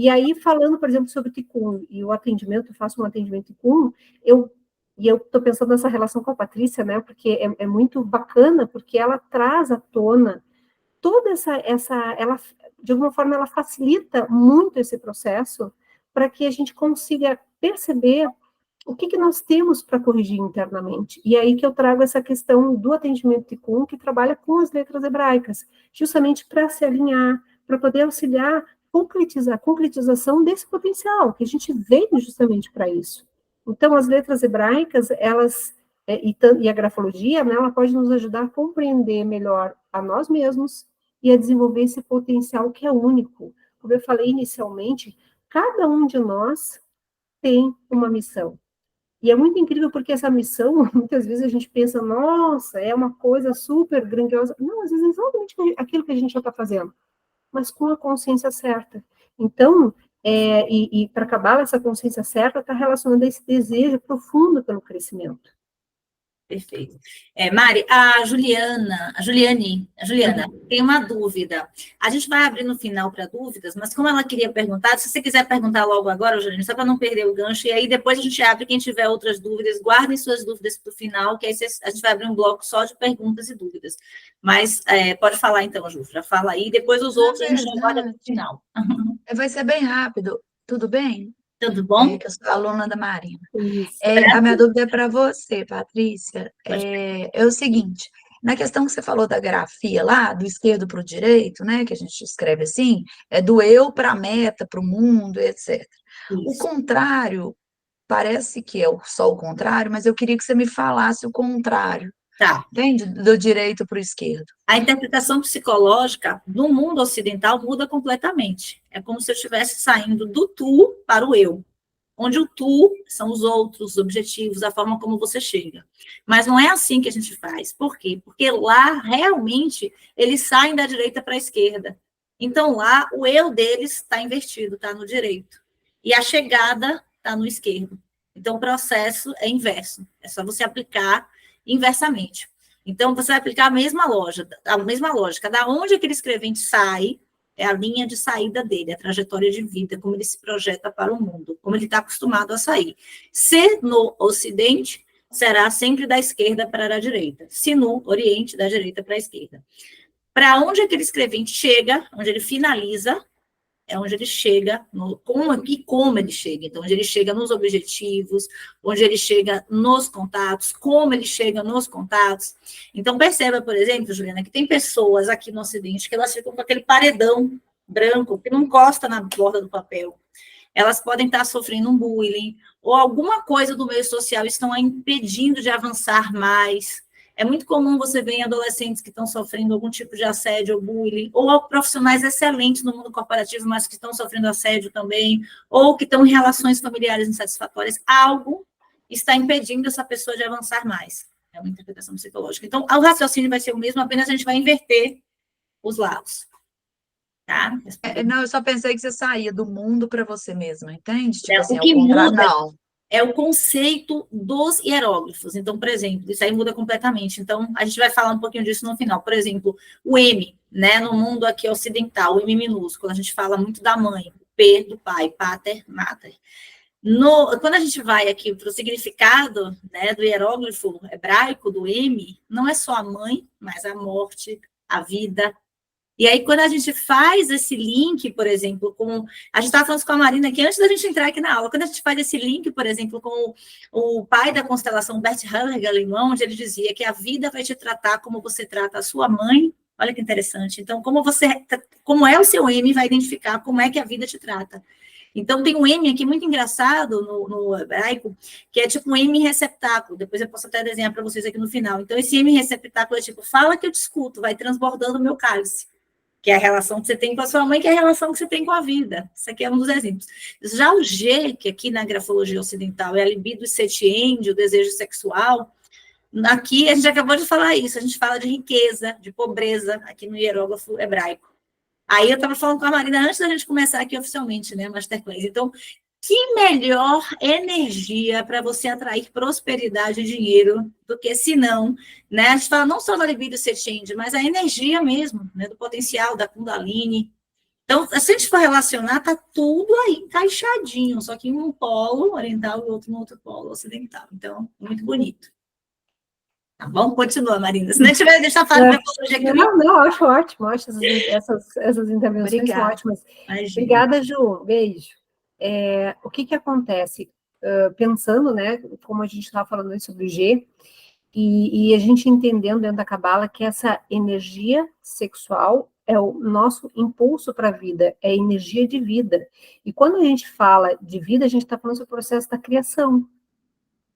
aí, falando, por exemplo, sobre o Tikkun e o atendimento, eu faço um atendimento Tikkun, eu estou pensando nessa relação com a Patrícia, né, porque é muito bacana, porque ela traz à tona toda ela, de alguma forma, ela facilita muito esse processo para que a gente consiga perceber o que nós temos para corrigir internamente. E é aí que eu trago essa questão do atendimento Tikkun, que trabalha com as letras hebraicas, justamente para se alinhar, para poder auxiliar a concretização desse potencial, que a gente veio justamente para isso. Então, as letras hebraicas, elas, e a grafologia, né, ela pode nos ajudar a compreender melhor a nós mesmos e a desenvolver esse potencial que é único. Como eu falei inicialmente, cada um de nós tem uma missão. E é muito incrível porque essa missão, muitas vezes a gente pensa, nossa, é uma coisa super grandiosa. Não, às vezes é exatamente aquilo que a gente já está fazendo, mas com a consciência certa. Então, para acabar essa consciência certa, está relacionada a esse desejo profundo pelo crescimento. Perfeito. Mari, a Juliana, tem uma dúvida. A gente vai abrir no final para dúvidas, mas como ela queria perguntar, se você quiser perguntar logo agora, Juliana, só para não perder o gancho, e aí depois a gente abre, quem tiver outras dúvidas, guardem suas dúvidas para o final, que aí a gente vai abrir um bloco só de perguntas e dúvidas. Mas pode falar então, Ju, já fala aí, depois os outros a gente já guarda para o final. Vai ser bem rápido, tudo bem? Tudo bom? Que eu sou aluna da Marina. Isso. A minha dúvida é para você, Patrícia. É o seguinte, na questão que você falou da grafia lá, do esquerdo para o direito, né, que a gente escreve assim, é do eu para a meta, para o mundo, etc. Isso. O contrário, parece que é só o contrário, mas eu queria que você me falasse o contrário. Tá. Entende? Do direito para o esquerdo. A interpretação psicológica no mundo ocidental muda completamente. É como se eu estivesse saindo do tu para o eu, onde o tu são os outros, os objetivos, a forma como você chega. Mas não é assim que a gente faz. Por quê? Porque lá, realmente, eles saem da direita para a esquerda. Então, lá, o eu deles está invertido, está no direito. E a chegada está no esquerdo. Então, o processo é inverso. É só você aplicar inversamente. Então, você vai aplicar a mesma lógica. Da onde aquele escrevente sai, é a linha de saída dele, a trajetória de vida, como ele se projeta para o mundo, como ele está acostumado a sair. Se no Ocidente, será sempre da esquerda para a direita. Se no Oriente, da direita para a esquerda. Para onde aquele escrevente chega, onde ele finaliza, é onde ele chega, como ele chega. Então, onde ele chega nos objetivos, onde ele chega nos contatos, como ele chega nos contatos. Então, perceba, por exemplo, Juliana, que tem pessoas aqui no Ocidente que elas ficam com aquele paredão branco que não encosta na borda do papel. Elas podem estar sofrendo um bullying, ou alguma coisa do meio social estão a impedindo de avançar mais. É muito comum você ver em adolescentes que estão sofrendo algum tipo de assédio ou bullying, ou profissionais excelentes no mundo corporativo, mas que estão sofrendo assédio também, ou que estão em relações familiares insatisfatórias. Algo está impedindo essa pessoa de avançar mais. É uma interpretação psicológica. Então, o raciocínio vai ser o mesmo, apenas a gente vai inverter os lados. Tá? Não, eu só pensei que você saía do mundo para você mesma, entende? Tipo assim, O ao que contrário, muda não. é o conceito dos hieróglifos. Então, por exemplo, isso aí muda completamente. Então, a gente vai falar um pouquinho disso no final. Por exemplo, o M, né, no mundo aqui ocidental, o M minúsculo, a gente fala muito da mãe, o P do pai, pater, mater. Quando a gente vai aqui para o significado, né, do hieróglifo hebraico, do M, não é só a mãe, mas a morte, a vida. E aí, quando a gente faz esse link, por exemplo, com... A gente estava falando com a Marina aqui, antes da gente entrar aqui na aula, quando a gente faz esse link, por exemplo, com o pai da constelação, Bert Hellinger, alemão, onde ele dizia que a vida vai te tratar como você trata a sua mãe. Olha que interessante. Então, como é o seu M, vai identificar como é que a vida te trata. Então, tem um M aqui muito engraçado no hebraico, que é tipo um M receptáculo. Depois eu posso até desenhar para vocês aqui no final. Então, esse M receptáculo é tipo, fala que eu te escuto, vai transbordando o meu cálice, que é a relação que você tem com a sua mãe, que é a relação que você tem com a vida. Isso aqui é um dos exemplos. Já o G, que aqui na grafologia ocidental é a libido setiendi, o desejo sexual, aqui a gente acabou de falar isso, a gente fala de riqueza, de pobreza, aqui no hierógrafo hebraico. Aí eu estava falando com a Marina antes da gente começar aqui oficialmente, né, Masterclass. Então, que melhor energia para você atrair prosperidade e dinheiro do que se não, né? A gente fala não só da libido setiendi, mas a energia mesmo, né, do potencial da Kundalini. Então, se a gente for relacionar, tá tudo aí encaixadinho, só que em um polo oriental e outro no outro polo ocidental. Então, muito bonito. Tá bom? Continua, Marina. Se não tiver, deixa eu falar de aqui. Não, acho ótimo. Acho essas intervenções Obrigada. são ótimas. Imagina. Obrigada, Ju. Beijo. O que acontece? Pensando, né, como a gente estava falando sobre o G, e a gente entendendo dentro da Cabala que essa energia sexual é o nosso impulso para a vida, é energia de vida. E quando a gente fala de vida, a gente está falando sobre o processo da criação.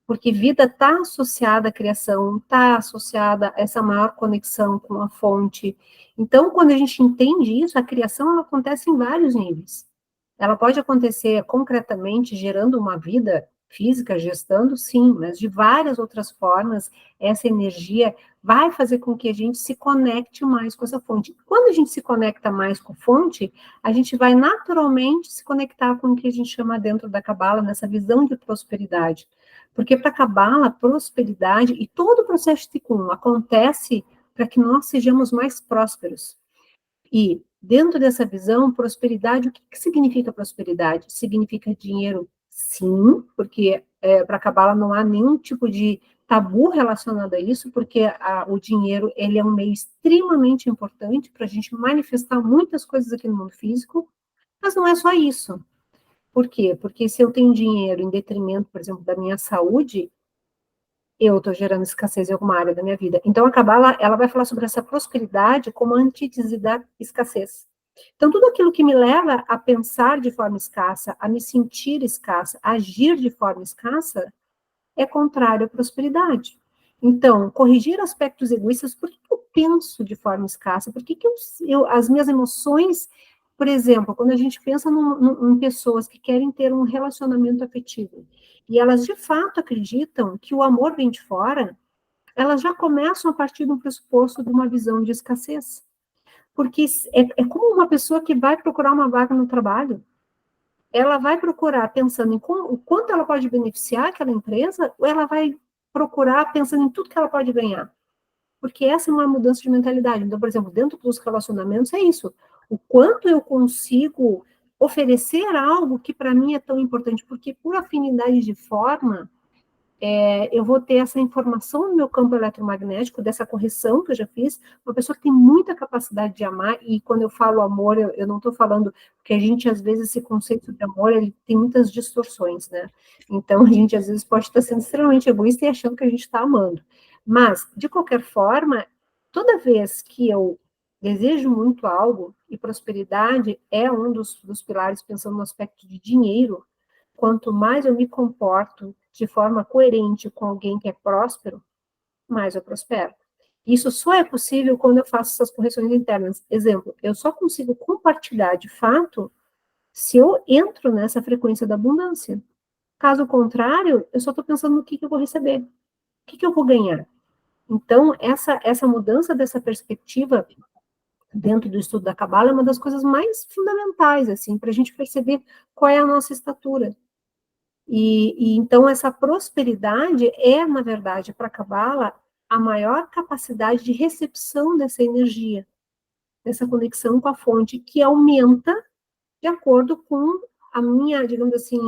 Porque vida está associada à criação, está associada a essa maior conexão com a fonte. Então, quando a gente entende isso, a criação ela acontece em vários níveis. Ela pode acontecer concretamente, gerando uma vida física, gestando, sim, mas de várias outras formas, essa energia vai fazer com que a gente se conecte mais com essa fonte. Quando a gente se conecta mais com a fonte, a gente vai naturalmente se conectar com o que a gente chama dentro da Cabala, nessa visão de prosperidade. Porque para a Cabala, prosperidade e todo o processo de Tikkun acontece para que nós sejamos mais prósperos. E, dentro dessa visão, prosperidade, o que significa prosperidade? Significa dinheiro, sim, porque para a Cabala não há nenhum tipo de tabu relacionado a isso, porque o dinheiro ele é um meio extremamente importante para a gente manifestar muitas coisas aqui no mundo físico, mas não é só isso. Por quê? Porque se eu tenho dinheiro em detrimento, por exemplo, da minha saúde, eu estou gerando escassez em alguma área da minha vida. Então, a Cabala, ela vai falar sobre essa prosperidade como antítese da escassez. Então, tudo aquilo que me leva a pensar de forma escassa, a me sentir escassa, a agir de forma escassa, é contrário à prosperidade. Então, corrigir aspectos egoístas, por que eu penso de forma escassa? Por que as minhas emoções, por exemplo, quando a gente pensa em pessoas que querem ter um relacionamento afetivo, e elas de fato acreditam que o amor vem de fora, elas já começam a partir de um pressuposto de uma visão de escassez. Porque é como uma pessoa que vai procurar uma vaga no trabalho, ela vai procurar pensando em o quanto ela pode beneficiar aquela empresa, ou ela vai procurar pensando em tudo que ela pode ganhar? Porque essa é uma mudança de mentalidade. Então, por exemplo, dentro dos relacionamentos é isso. O quanto eu consigo oferecer algo que para mim é tão importante, porque por afinidade de forma, eu vou ter essa informação no meu campo eletromagnético, dessa correção que eu já fiz, uma pessoa que tem muita capacidade de amar, e quando eu falo amor, eu não estou falando, porque a gente, às vezes, esse conceito de amor, ele tem muitas distorções, né? Então, a gente, às vezes, pode estar sendo extremamente egoísta e achando que a gente está amando. Mas, de qualquer forma, toda vez que eu desejo muito algo, e prosperidade é um dos pilares, pensando no aspecto de dinheiro, quanto mais eu me comporto de forma coerente com alguém que é próspero, mais eu prospero. Isso só é possível quando eu faço essas correções internas. Exemplo, eu só consigo compartilhar de fato se eu entro nessa frequência da abundância. Caso contrário, eu só estou pensando no que eu vou receber, o que eu vou ganhar. Então, essa mudança dessa perspectiva dentro do estudo da Cabala é uma das coisas mais fundamentais, assim, para a gente perceber qual é a nossa estatura. E então essa prosperidade é, na verdade, para a Cabala, a maior capacidade de recepção dessa energia, dessa conexão com a fonte, que aumenta de acordo com a minha, digamos assim,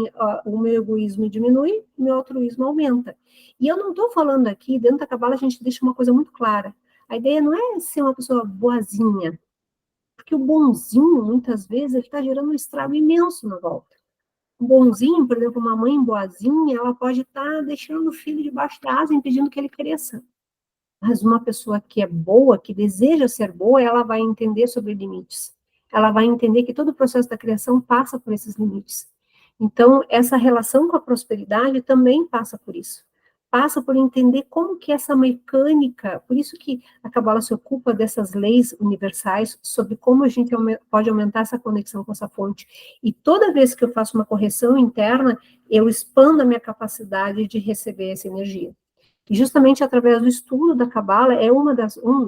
o meu egoísmo diminui, o meu altruísmo aumenta. E eu não estou falando aqui, dentro da Cabala a gente deixa uma coisa muito clara. A ideia não é ser uma pessoa boazinha, porque o bonzinho, muitas vezes, ele está gerando um estrago imenso na volta. Um bonzinho, por exemplo, uma mãe boazinha, ela pode estar deixando o filho debaixo da asa, impedindo que ele cresça. Mas uma pessoa que é boa, que deseja ser boa, ela vai entender sobre limites. Ela vai entender que todo o processo da criação passa por esses limites. Então, essa relação com a prosperidade também passa por isso. Passa por entender como que essa mecânica, por isso que a Cabala se ocupa dessas leis universais, sobre como a gente pode aumentar essa conexão com essa fonte. E toda vez que eu faço uma correção interna, eu expando a minha capacidade de receber essa energia. E justamente através do estudo da Cabala, é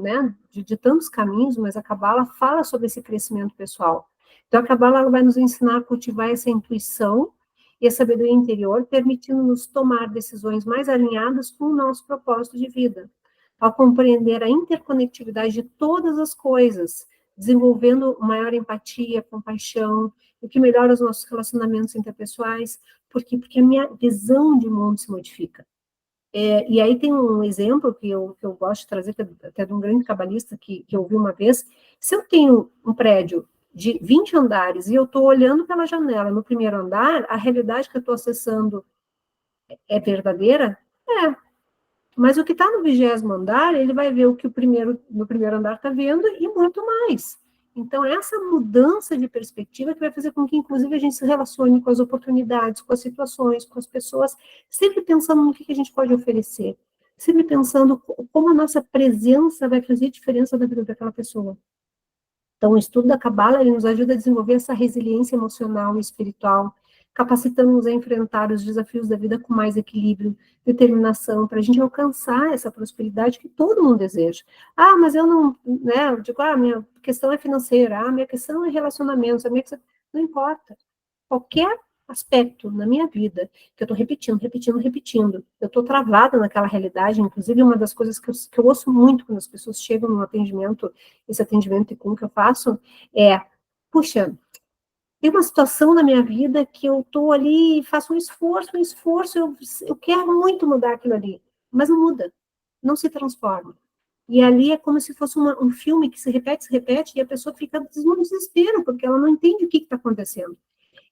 né, de tantos caminhos, mas a Cabala fala sobre esse crescimento pessoal. Então, a Cabala ela vai nos ensinar a cultivar essa intuição e a sabedoria interior, permitindo-nos tomar decisões mais alinhadas com o nosso propósito de vida, ao compreender a interconectividade de todas as coisas, desenvolvendo maior empatia, compaixão, o que melhora os nossos relacionamentos interpessoais. Por quê? Porque a minha visão de mundo se modifica. E aí tem um exemplo que eu gosto de trazer, até de um grande cabalista que eu ouvi uma vez. Se eu tenho um prédio de 20 andares e eu estou olhando pela janela no primeiro andar, a realidade que eu estou acessando é verdadeira? É. Mas o que está no 20º andar, ele vai ver o que no primeiro andar está vendo e muito mais. Então, essa mudança de perspectiva que vai fazer com que, inclusive, a gente se relacione com as oportunidades, com as situações, com as pessoas, sempre pensando no que a gente pode oferecer, sempre pensando como a nossa presença vai fazer diferença na vida daquela pessoa. Então, o estudo da Cabala, ele nos ajuda a desenvolver essa resiliência emocional e espiritual, capacitando-nos a enfrentar os desafios da vida com mais equilíbrio, determinação, para a gente alcançar essa prosperidade que todo mundo deseja. Ah, mas eu não, né, eu digo, minha questão é financeira, minha questão é relacionamentos, não importa. Qualquer aspecto na minha vida que eu estou repetindo, eu estou travada naquela realidade. Inclusive, uma das coisas que eu ouço muito quando as pessoas chegam no atendimento, esse atendimento ICUM que eu faço, puxa, tem uma situação na minha vida que eu estou ali, faço um esforço, eu quero muito mudar aquilo ali, mas não muda, não se transforma. E ali é como se fosse um filme que se repete, e a pessoa fica no desespero, porque ela não entende o que está acontecendo.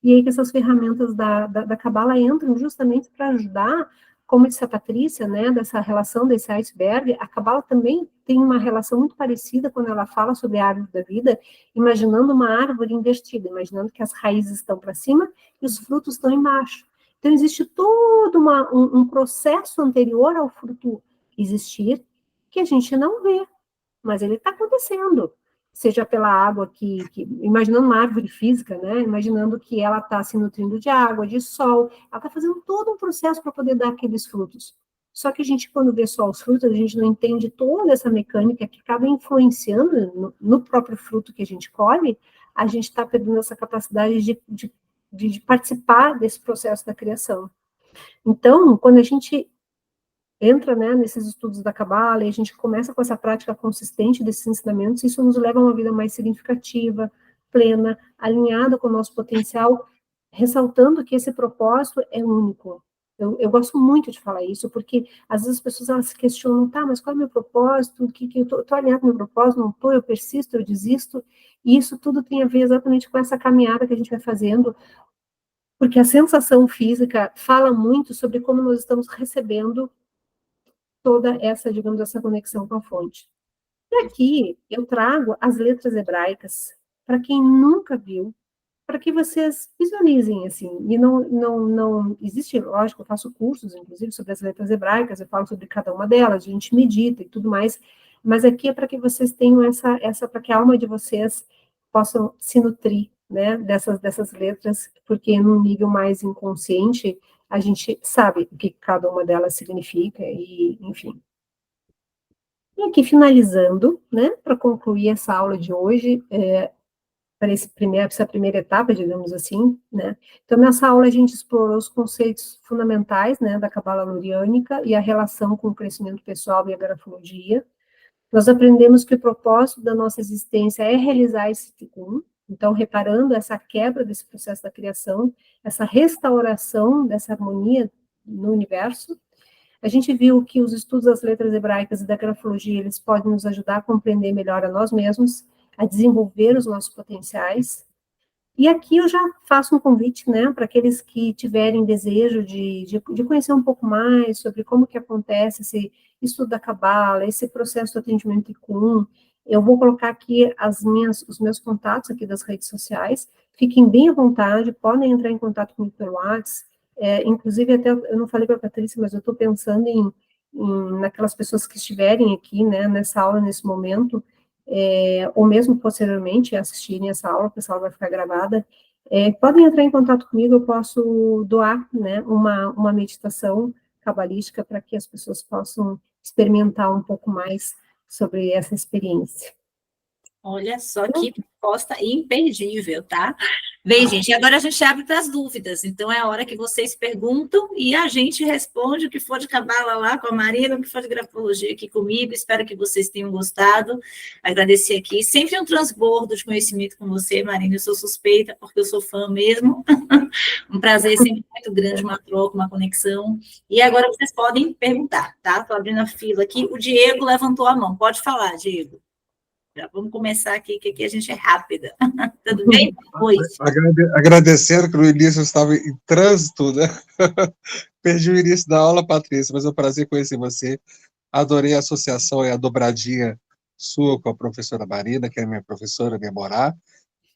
E aí que essas ferramentas da Cabala entram justamente para ajudar, como disse a Patrícia, né, dessa relação desse iceberg. A Cabala também tem uma relação muito parecida quando ela fala sobre a árvore da vida, imaginando uma árvore invertida, imaginando que as raízes estão para cima e os frutos estão embaixo. Então, existe todo um processo anterior ao fruto existir, que a gente não vê, mas ele está acontecendo. Seja pela água imaginando uma árvore física, né? Imaginando que ela está se nutrindo de água, de sol, ela está fazendo todo um processo para poder dar aqueles frutos. Só que a gente, quando vê só os frutos, a gente não entende toda essa mecânica que acaba influenciando no próprio fruto que a gente colhe, a gente está perdendo essa capacidade de participar desse processo da criação. Então, quando a gente entra, né, nesses estudos da Cabala e a gente começa com essa prática consistente desses ensinamentos, isso nos leva a uma vida mais significativa, plena, alinhada com o nosso potencial, ressaltando que esse propósito é único. Eu gosto muito de falar isso, porque às vezes as pessoas elas se questionam, tá, mas qual é o meu propósito? Que eu tô alinhado com o meu propósito? Não tô, eu persisto, eu desisto. E isso tudo tem a ver exatamente com essa caminhada que a gente vai fazendo, porque a sensação física fala muito sobre como nós estamos recebendo toda essa, digamos, essa conexão com a fonte. E aqui eu trago as letras hebraicas, para quem nunca viu, para que vocês visualizem, assim, e não existe, lógico, eu faço cursos, inclusive, sobre as letras hebraicas, eu falo sobre cada uma delas, a gente medita e tudo mais, mas aqui é para que vocês tenham para que a alma de vocês possam se nutrir, né, dessas letras, porque num nível mais inconsciente, a gente sabe o que cada uma delas significa, e, enfim. E aqui, finalizando, né, para concluir essa aula de hoje, para essa primeira etapa, digamos assim, né? Então, nessa aula, a gente explorou os conceitos fundamentais, né, da Cabala Luriânica e a relação com o crescimento pessoal e a grafologia. Nós aprendemos que o propósito da nossa existência é realizar esse tikkun, então, reparando essa quebra desse processo da criação, essa restauração dessa harmonia no universo. A gente viu que os estudos das letras hebraicas e da grafologia, eles podem nos ajudar a compreender melhor a nós mesmos, a desenvolver os nossos potenciais. E aqui eu já faço um convite, né, para aqueles que tiverem desejo de conhecer um pouco mais sobre como que acontece esse estudo da Cabala, esse processo do atendimento Tikkun. Eu vou colocar aqui os meus contatos aqui das redes sociais. Fiquem bem à vontade, podem entrar em contato comigo pelo WhatsApp. Inclusive, até eu não falei para a Patrícia, mas eu estou pensando naquelas pessoas que estiverem aqui, né, nessa aula, nesse momento, ou mesmo posteriormente assistirem essa aula, porque essa aula vai ficar gravada, podem entrar em contato comigo, eu posso doar, né, uma meditação cabalística para que as pessoas possam experimentar um pouco mais sobre essa experiência. Olha só que proposta imperdível, tá? Bem, gente, e agora a gente abre para as dúvidas. Então, é a hora que vocês perguntam e a gente responde o que for de cabala lá com a Marina, o que for de grafologia aqui comigo. Espero que vocês tenham gostado. Agradecer aqui. Sempre um transbordo de conhecimento com você, Marina. Eu sou suspeita, porque eu sou fã mesmo. Um prazer sempre muito grande, uma troca, uma conexão. E agora vocês podem perguntar, tá? Estou abrindo a fila aqui. O Diego levantou a mão. Pode falar, Diego. Já vamos começar aqui, que aqui a gente é rápida. Tudo bem? Oi. Agradecendo que no início eu estava em trânsito, né? Perdi o início da aula, Patrícia, mas é um prazer conhecer você. Adorei a associação e a dobradinha sua com a professora Marina, que é minha professora, minha morá.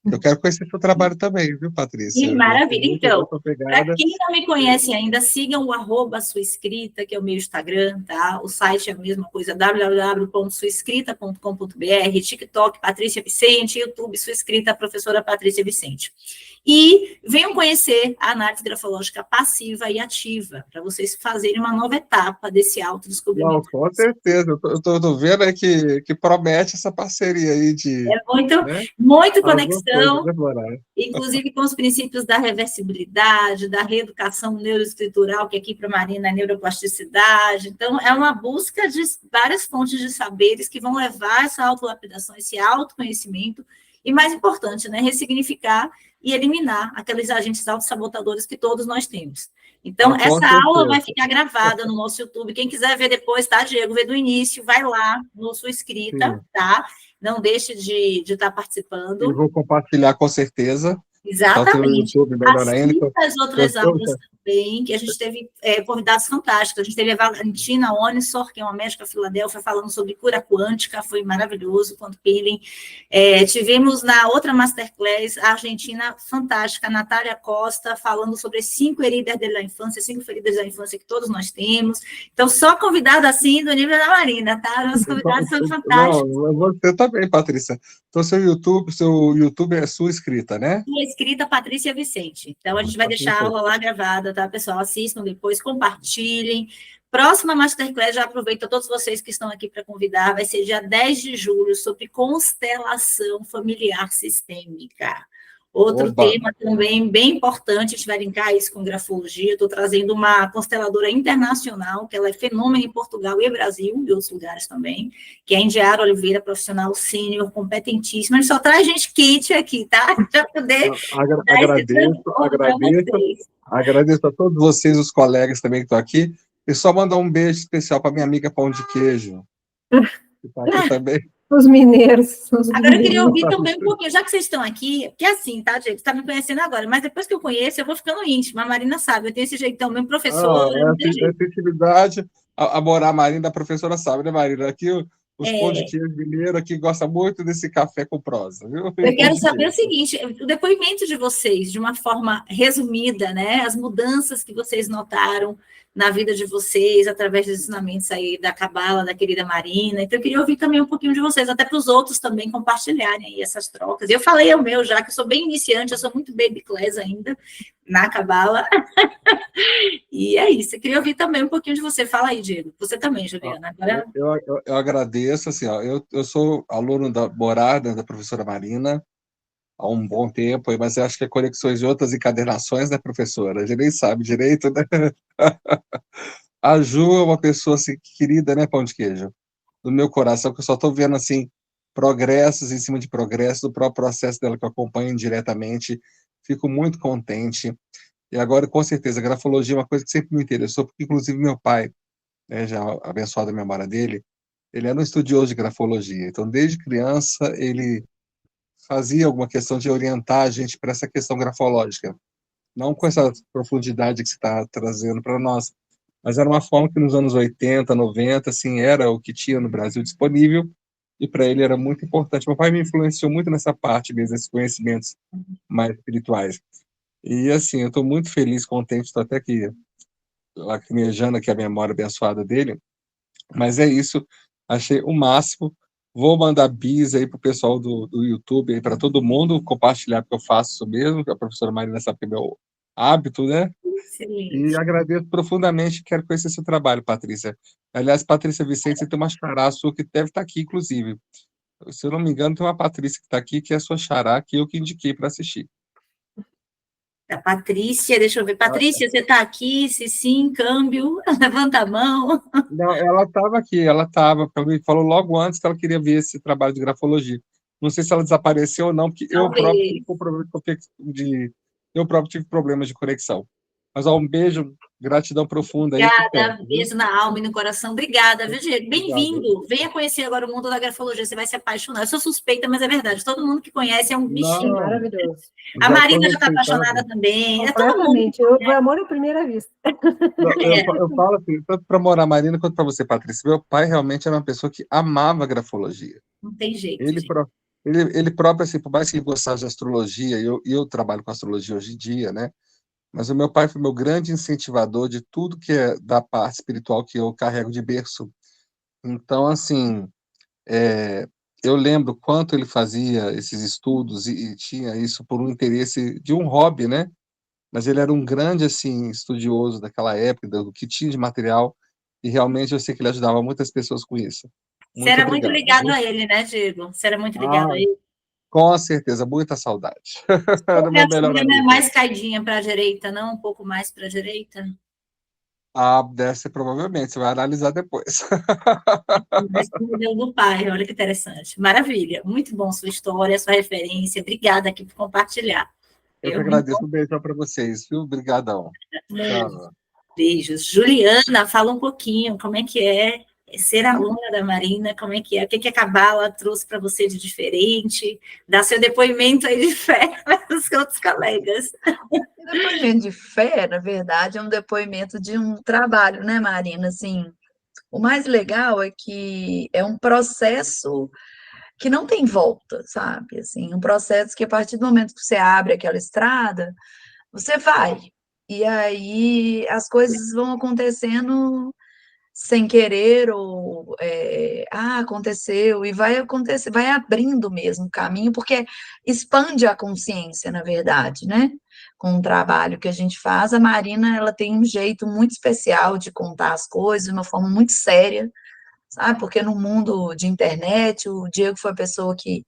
Eu quero conhecer seu trabalho também, viu, Patrícia? Que maravilha. Então, para quem não me conhece ainda, sigam o @suaescrita, que é o meu Instagram, tá? O site é a mesma coisa, www.suaescrita.com.br, TikTok, Patrícia Vicente, YouTube, Sua Escrita, professora Patrícia Vicente. E venham conhecer a análise grafológica passiva e ativa, para vocês fazerem uma nova etapa desse autodescobrimento. Não, com certeza. Eu estou vendo aí que promete essa parceria aí de... Muito conexão, inclusive com os princípios da reversibilidade, da reeducação neuroescritural, que aqui para a Marina é neuroplasticidade. Então, é uma busca de várias fontes de saberes que vão levar essa autolapidação, esse autoconhecimento, e mais importante, né, ressignificar e eliminar aqueles agentes autossabotadores que todos nós temos. Então, essa aula vai ficar gravada no nosso YouTube. Quem quiser ver depois, tá, Diego? Vê do início, vai lá no Sua Escrita, tá? Não deixe de estar participando. Eu vou compartilhar com certeza. Exatamente. Assista as outras aulas também, que a gente teve convidados fantásticos. A gente teve a Valentina Onissor, que é uma médica Filadélfia, falando sobre cura quântica, foi maravilhoso, quanto peeling. Tivemos na outra Masterclass, a argentina fantástica, a Natália Costa, falando sobre as 5 feridas da infância, 5 feridas da infância que todos nós temos. Então, só convidado assim do nível da Marina, tá? Nossos convidados são fantásticos. Não, você também, Patrícia. Então, seu YouTube é Sua Escrita, né? Sua Escrita, Patrícia Vicente. Então, a gente vai deixar a aula lá gravada, tá, pessoal? Assistam depois, compartilhem. Próxima Masterclass, já aproveito todos vocês que estão aqui para convidar, vai ser dia 10 de julho, sobre constelação familiar sistêmica. Outro Oba! tema também bem importante, a gente vai linkar isso com grafologia. Estou trazendo uma consteladora internacional, que ela é fenômeno em Portugal e Brasil, e outros lugares também, que é a Indiara Oliveira, profissional sênior, competentíssima. A gente só traz gente quente aqui, tá? Para poder dar esse transtorno para vocês. Agradeço a todos vocês, os colegas também que estão aqui, e só mandar um beijo especial para minha amiga Pão de Queijo, que está aqui também. Os mineiros. Agora eu queria ouvir também um pouquinho, já que vocês estão aqui, porque assim, tá, gente? Você está me conhecendo agora, mas depois que eu conheço, eu vou ficando íntima. A Marina sabe, eu tenho esse jeitão, mesmo professora, não tem jeito. Essa intimidade, a morar Marina, a professora sabe, né, Marina? Aqui os pão de queijo mineiro aqui gostam muito desse café com prosa, viu? Eu quero saber o seguinte, o depoimento de vocês, de uma forma resumida, né? As mudanças que vocês notaram na vida de vocês, através dos ensinamentos aí da Cabala, da querida Marina. Então, eu queria ouvir também um pouquinho de vocês, até para os outros também compartilharem aí essas trocas. Eu falei o meu já, que eu sou bem iniciante, eu sou muito baby class ainda, na Cabala. E é isso, eu queria ouvir também um pouquinho de você. Fala aí, Diego. Você também, Juliana. Agora... Eu agradeço, assim, ó, eu sou aluno da morada da professora Marina, há um bom tempo, mas eu acho que é conexões de outras encadernações, né, professora? A gente nem sabe direito, né? A Ju é uma pessoa assim, querida, né, Pão de Queijo? Do meu coração, que eu só estou vendo assim, progressos em cima de progressos, do próprio processo dela que eu acompanho diretamente. Fico muito contente. E agora, com certeza, a grafologia é uma coisa que sempre me interessou, porque inclusive meu pai, né, já abençoado a memória dele, ele era um estudioso de grafologia. Então, desde criança, ele fazia alguma questão de orientar a gente para essa questão grafológica. Não com essa profundidade que você está trazendo para nós, mas era uma forma que nos anos 80, 90, assim, era o que tinha no Brasil disponível, e para ele era muito importante. Meu pai me influenciou muito nessa parte mesmo, esses conhecimentos mais espirituais. E, assim, eu estou muito feliz, contente, estou até aqui lacrimejando aqui a memória abençoada dele, mas é isso, achei o máximo. Vou mandar bis aí para o pessoal do YouTube, aí para todo mundo compartilhar, porque eu faço isso mesmo, que a professora Marina sabe que é meu hábito, né? Excelente. E agradeço profundamente, quero conhecer seu trabalho, Patrícia. Aliás, Patrícia Vicente, você tem uma xará sua que deve estar aqui, inclusive. Se eu não me engano, tem uma Patrícia que está aqui, que é a sua xará, que eu que indiquei para assistir. A Patrícia, deixa eu ver. Patrícia, você está aqui? Se sim, câmbio, levanta a mão. Não, ela estava aqui, ela estava, ela me falou logo antes que ela queria ver esse trabalho de grafologia. Não sei se ela desapareceu ou não, porque eu próprio tive problemas de conexão. Mas ó, um beijo, gratidão profunda aí. Obrigada, beijo na alma e no coração. Obrigada, viu, Diego? Bem-vindo. Venha conhecer agora o mundo da grafologia, você vai se apaixonar. Eu sou suspeita, mas é verdade. Todo mundo que conhece é um bichinho. Maravilhoso. A Marina já está apaixonada também. É todo mundo. O amor à primeira vista. Eu falo assim, tanto para morar Marina quanto para você, Patrícia. Meu pai realmente era uma pessoa que amava grafologia. Não tem jeito. Ele próprio, assim, por mais que ele gostasse de astrologia, e eu trabalho com astrologia hoje em dia, né? Mas o meu pai foi meu grande incentivador de tudo que é da parte espiritual que eu carrego de berço. Então, assim, eu lembro quanto ele fazia esses estudos e tinha isso por um interesse de um hobby, né? Mas ele era um grande, assim, estudioso daquela época, do que tinha de material, e realmente eu sei que ele ajudava muitas pessoas com isso. Você era muito ligado a ele, né, Diego? Você era muito ligado a ele. Com certeza, muita saudade. Era o meu melhor amigo. Não é mais caidinha para a direita, não? Um pouco mais para a direita? Deve ser provavelmente, você vai analisar depois. Mas o do pai, olha que interessante. Maravilha, muito bom sua história, sua referência. Obrigada aqui por compartilhar. Eu que agradeço, um beijão para vocês, viu? Obrigadão. Tchau. Beijos. Juliana, fala um pouquinho, como é que é ser aluna da Marina, como é que é, o que a Cabala trouxe para você de diferente, dá seu depoimento aí de fé para os outros colegas. O depoimento de fé, na verdade, é um depoimento de um trabalho, né, Marina? Assim, o mais legal é que é um processo que não tem volta, sabe? Assim, um processo que a partir do momento que você abre aquela estrada, você vai. E aí as coisas vão acontecendo sem querer, ou aconteceu, e vai acontecer, vai abrindo mesmo o caminho, porque expande a consciência, na verdade, né? Com o trabalho que a gente faz, a Marina, ela tem um jeito muito especial de contar as coisas, de uma forma muito séria, sabe? Porque no mundo de internet, o Diego foi a pessoa que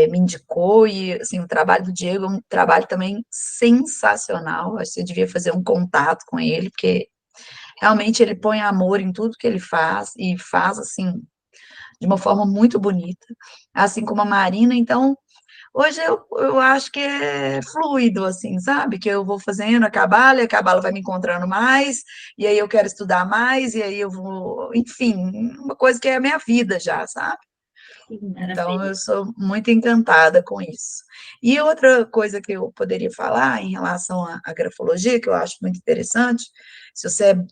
me indicou, e assim, o trabalho do Diego é um trabalho também sensacional. Acho que você devia fazer um contato com ele, porque realmente ele põe amor em tudo que ele faz, e faz assim, de uma forma muito bonita, assim como a Marina. Então, hoje eu acho que é fluido, assim, sabe? Que eu vou fazendo a Cabala vai me encontrando mais, e aí eu quero estudar mais, e aí eu vou, enfim, uma coisa que é a minha vida já, sabe? Que Então, maravilha. eu sou muito encantada com isso. E outra coisa que eu poderia falar em relação à grafologia, que eu acho muito interessante, se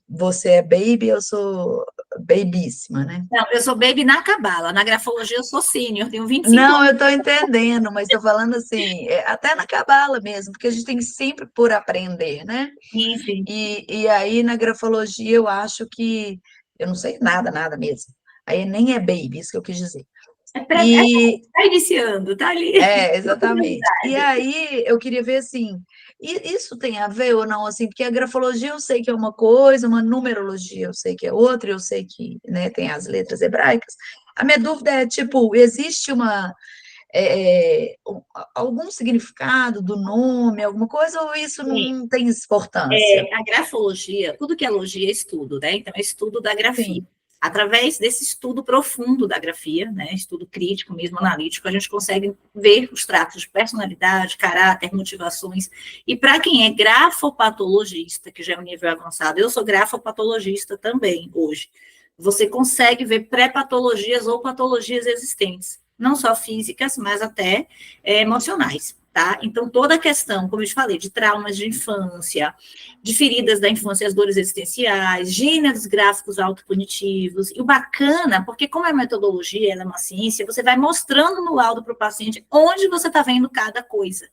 você é baby, eu sou babíssima, né? Não, eu sou baby na cabala, na grafologia eu sou sênior, tenho 25 Não, anos. eu estou entendendo, mas estou falando assim, até na cabala mesmo, porque a gente tem sempre por aprender, né? Sim, sim. E aí na grafologia eu acho que eu não sei nada, nada mesmo. Aí nem é baby, isso que eu quis dizer. E Tá iniciando, tá ali. exatamente. E aí eu queria ver assim, isso tem a ver ou não, assim, porque a grafologia eu sei que é uma coisa, uma numerologia eu sei que é outra, eu sei que, né, tem as letras hebraicas. A minha dúvida é, tipo, existe algum significado do nome, alguma coisa, ou isso Sim. não tem importância? A grafologia, tudo que é logia é estudo, né? Então, é estudo da grafia. Sim, Através desse estudo profundo da grafia, né, estudo crítico mesmo, analítico, a gente consegue ver os traços de personalidade, caráter, motivações. E para quem é grafopatologista, que já é um nível avançado, eu sou grafopatologista também hoje, você consegue ver pré-patologias ou patologias existentes, não só físicas, mas até emocionais. Tá? Então, toda a questão, como eu te falei, de traumas de infância, de feridas da infância, as dores existenciais, gêneros gráficos autopunitivos, e o bacana, porque como é metodologia, ela é uma ciência, você vai mostrando no laudo para o paciente onde você está vendo cada coisa.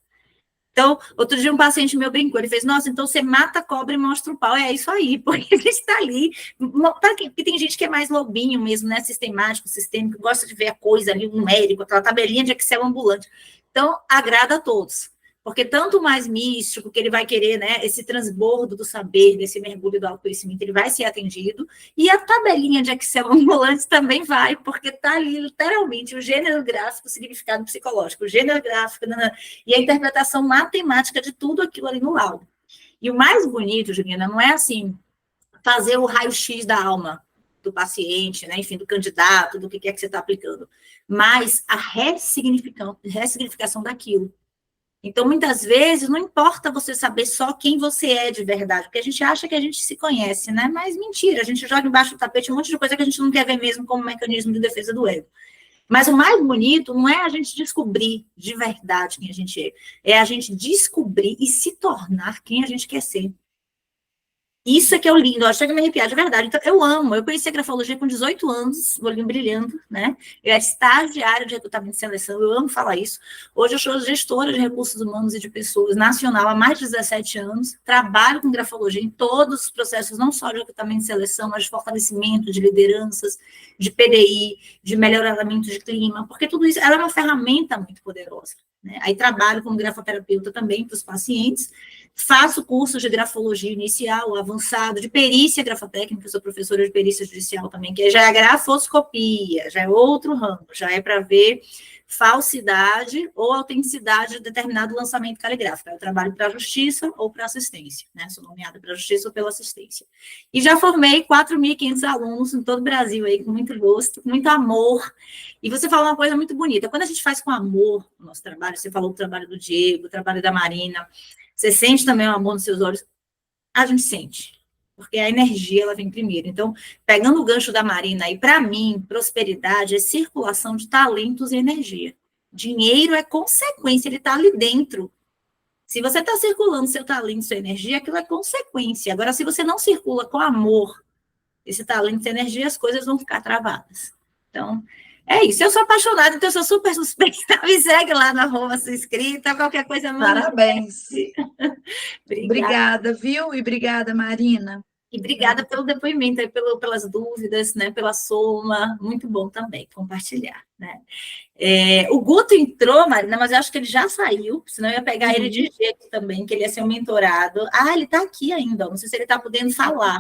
Então, outro dia um paciente meu brincou, ele fez, nossa, então você mata a cobra e mostra o pau. É isso aí, porque ele está ali. Porque tem gente que é mais lobinho mesmo, né? Sistemático, sistêmico, gosta de ver a coisa ali, um numérico, aquela tabelinha de Excel ambulante. Então, agrada a todos. Porque tanto mais místico, que ele vai querer, né, esse transbordo do saber, desse mergulho do autoconhecimento, ele vai ser atendido, e a tabelinha de Excel ambulante também vai, porque está ali, literalmente, o gênero gráfico, o significado psicológico, o gênero gráfico, e a interpretação matemática de tudo aquilo ali no laudo. E o mais bonito, Juliana, não é assim, fazer o raio-x da alma do paciente, né, enfim, do candidato, do que é que você está aplicando, mas a ressignificação daquilo. Então, muitas vezes, não importa você saber só quem você é de verdade, porque a gente acha que a gente se conhece, né? Mas mentira, a gente joga embaixo do tapete um monte de coisa que a gente não quer ver mesmo como mecanismo de defesa do ego. Mas o mais bonito não é a gente descobrir de verdade quem a gente é a gente descobrir e se tornar quem a gente quer ser. Isso é que é o lindo, eu chego a me arrepiar de verdade. Então, eu amo. Eu conheci a grafologia com 18 anos, o olhinho brilhando, né? Eu era estagiária de recrutamento e seleção, eu amo falar isso. Hoje eu sou gestora de recursos humanos e de pessoas nacional há mais de 17 anos. Trabalho com grafologia em todos os processos, não só de recrutamento e seleção, mas de fortalecimento de lideranças, de PDI, de melhoramento de clima, porque tudo isso ela é uma ferramenta muito poderosa. Né? Aí trabalho como grafoterapeuta também para os pacientes. Faço cursos de grafologia inicial, avançado, de perícia grafotécnica, sou professora de perícia judicial também, que já é a grafoscopia, já é outro ramo, já é para ver falsidade ou autenticidade de determinado lançamento caligráfico. Eu trabalho para a justiça ou para assistência, né? Sou nomeada para a justiça ou pela assistência. E já formei 4.500 alunos em todo o Brasil aí, com muito gosto, com muito amor. E você falou uma coisa muito bonita, quando a gente faz com amor o nosso trabalho, você falou o trabalho do Diego, o trabalho da Marina, você sente também o amor nos seus olhos? A gente sente, porque a energia ela vem primeiro. Então, pegando o gancho da Marina aí, para mim, prosperidade é circulação de talentos e energia. Dinheiro é consequência, ele está ali dentro. Se você está circulando seu talento, sua energia, aquilo é consequência. Agora, se você não circula com amor esse talento e energia, as coisas vão ficar travadas. Então, é isso. Eu sou apaixonada, então eu sou super suspeita. Me segue lá na Roma, sua inscrita, qualquer coisa, manda. parabéns. Obrigada. Obrigada, viu? E obrigada, Marina. E obrigada pelo depoimento, pelas dúvidas, né, pela soma, muito bom também compartilhar. Né? O Guto entrou, Marina, mas eu acho que ele já saiu, senão eu ia pegar ele de jeito também, que ele ia ser um mentorado. Ah, ele está aqui ainda, não sei se ele está podendo falar,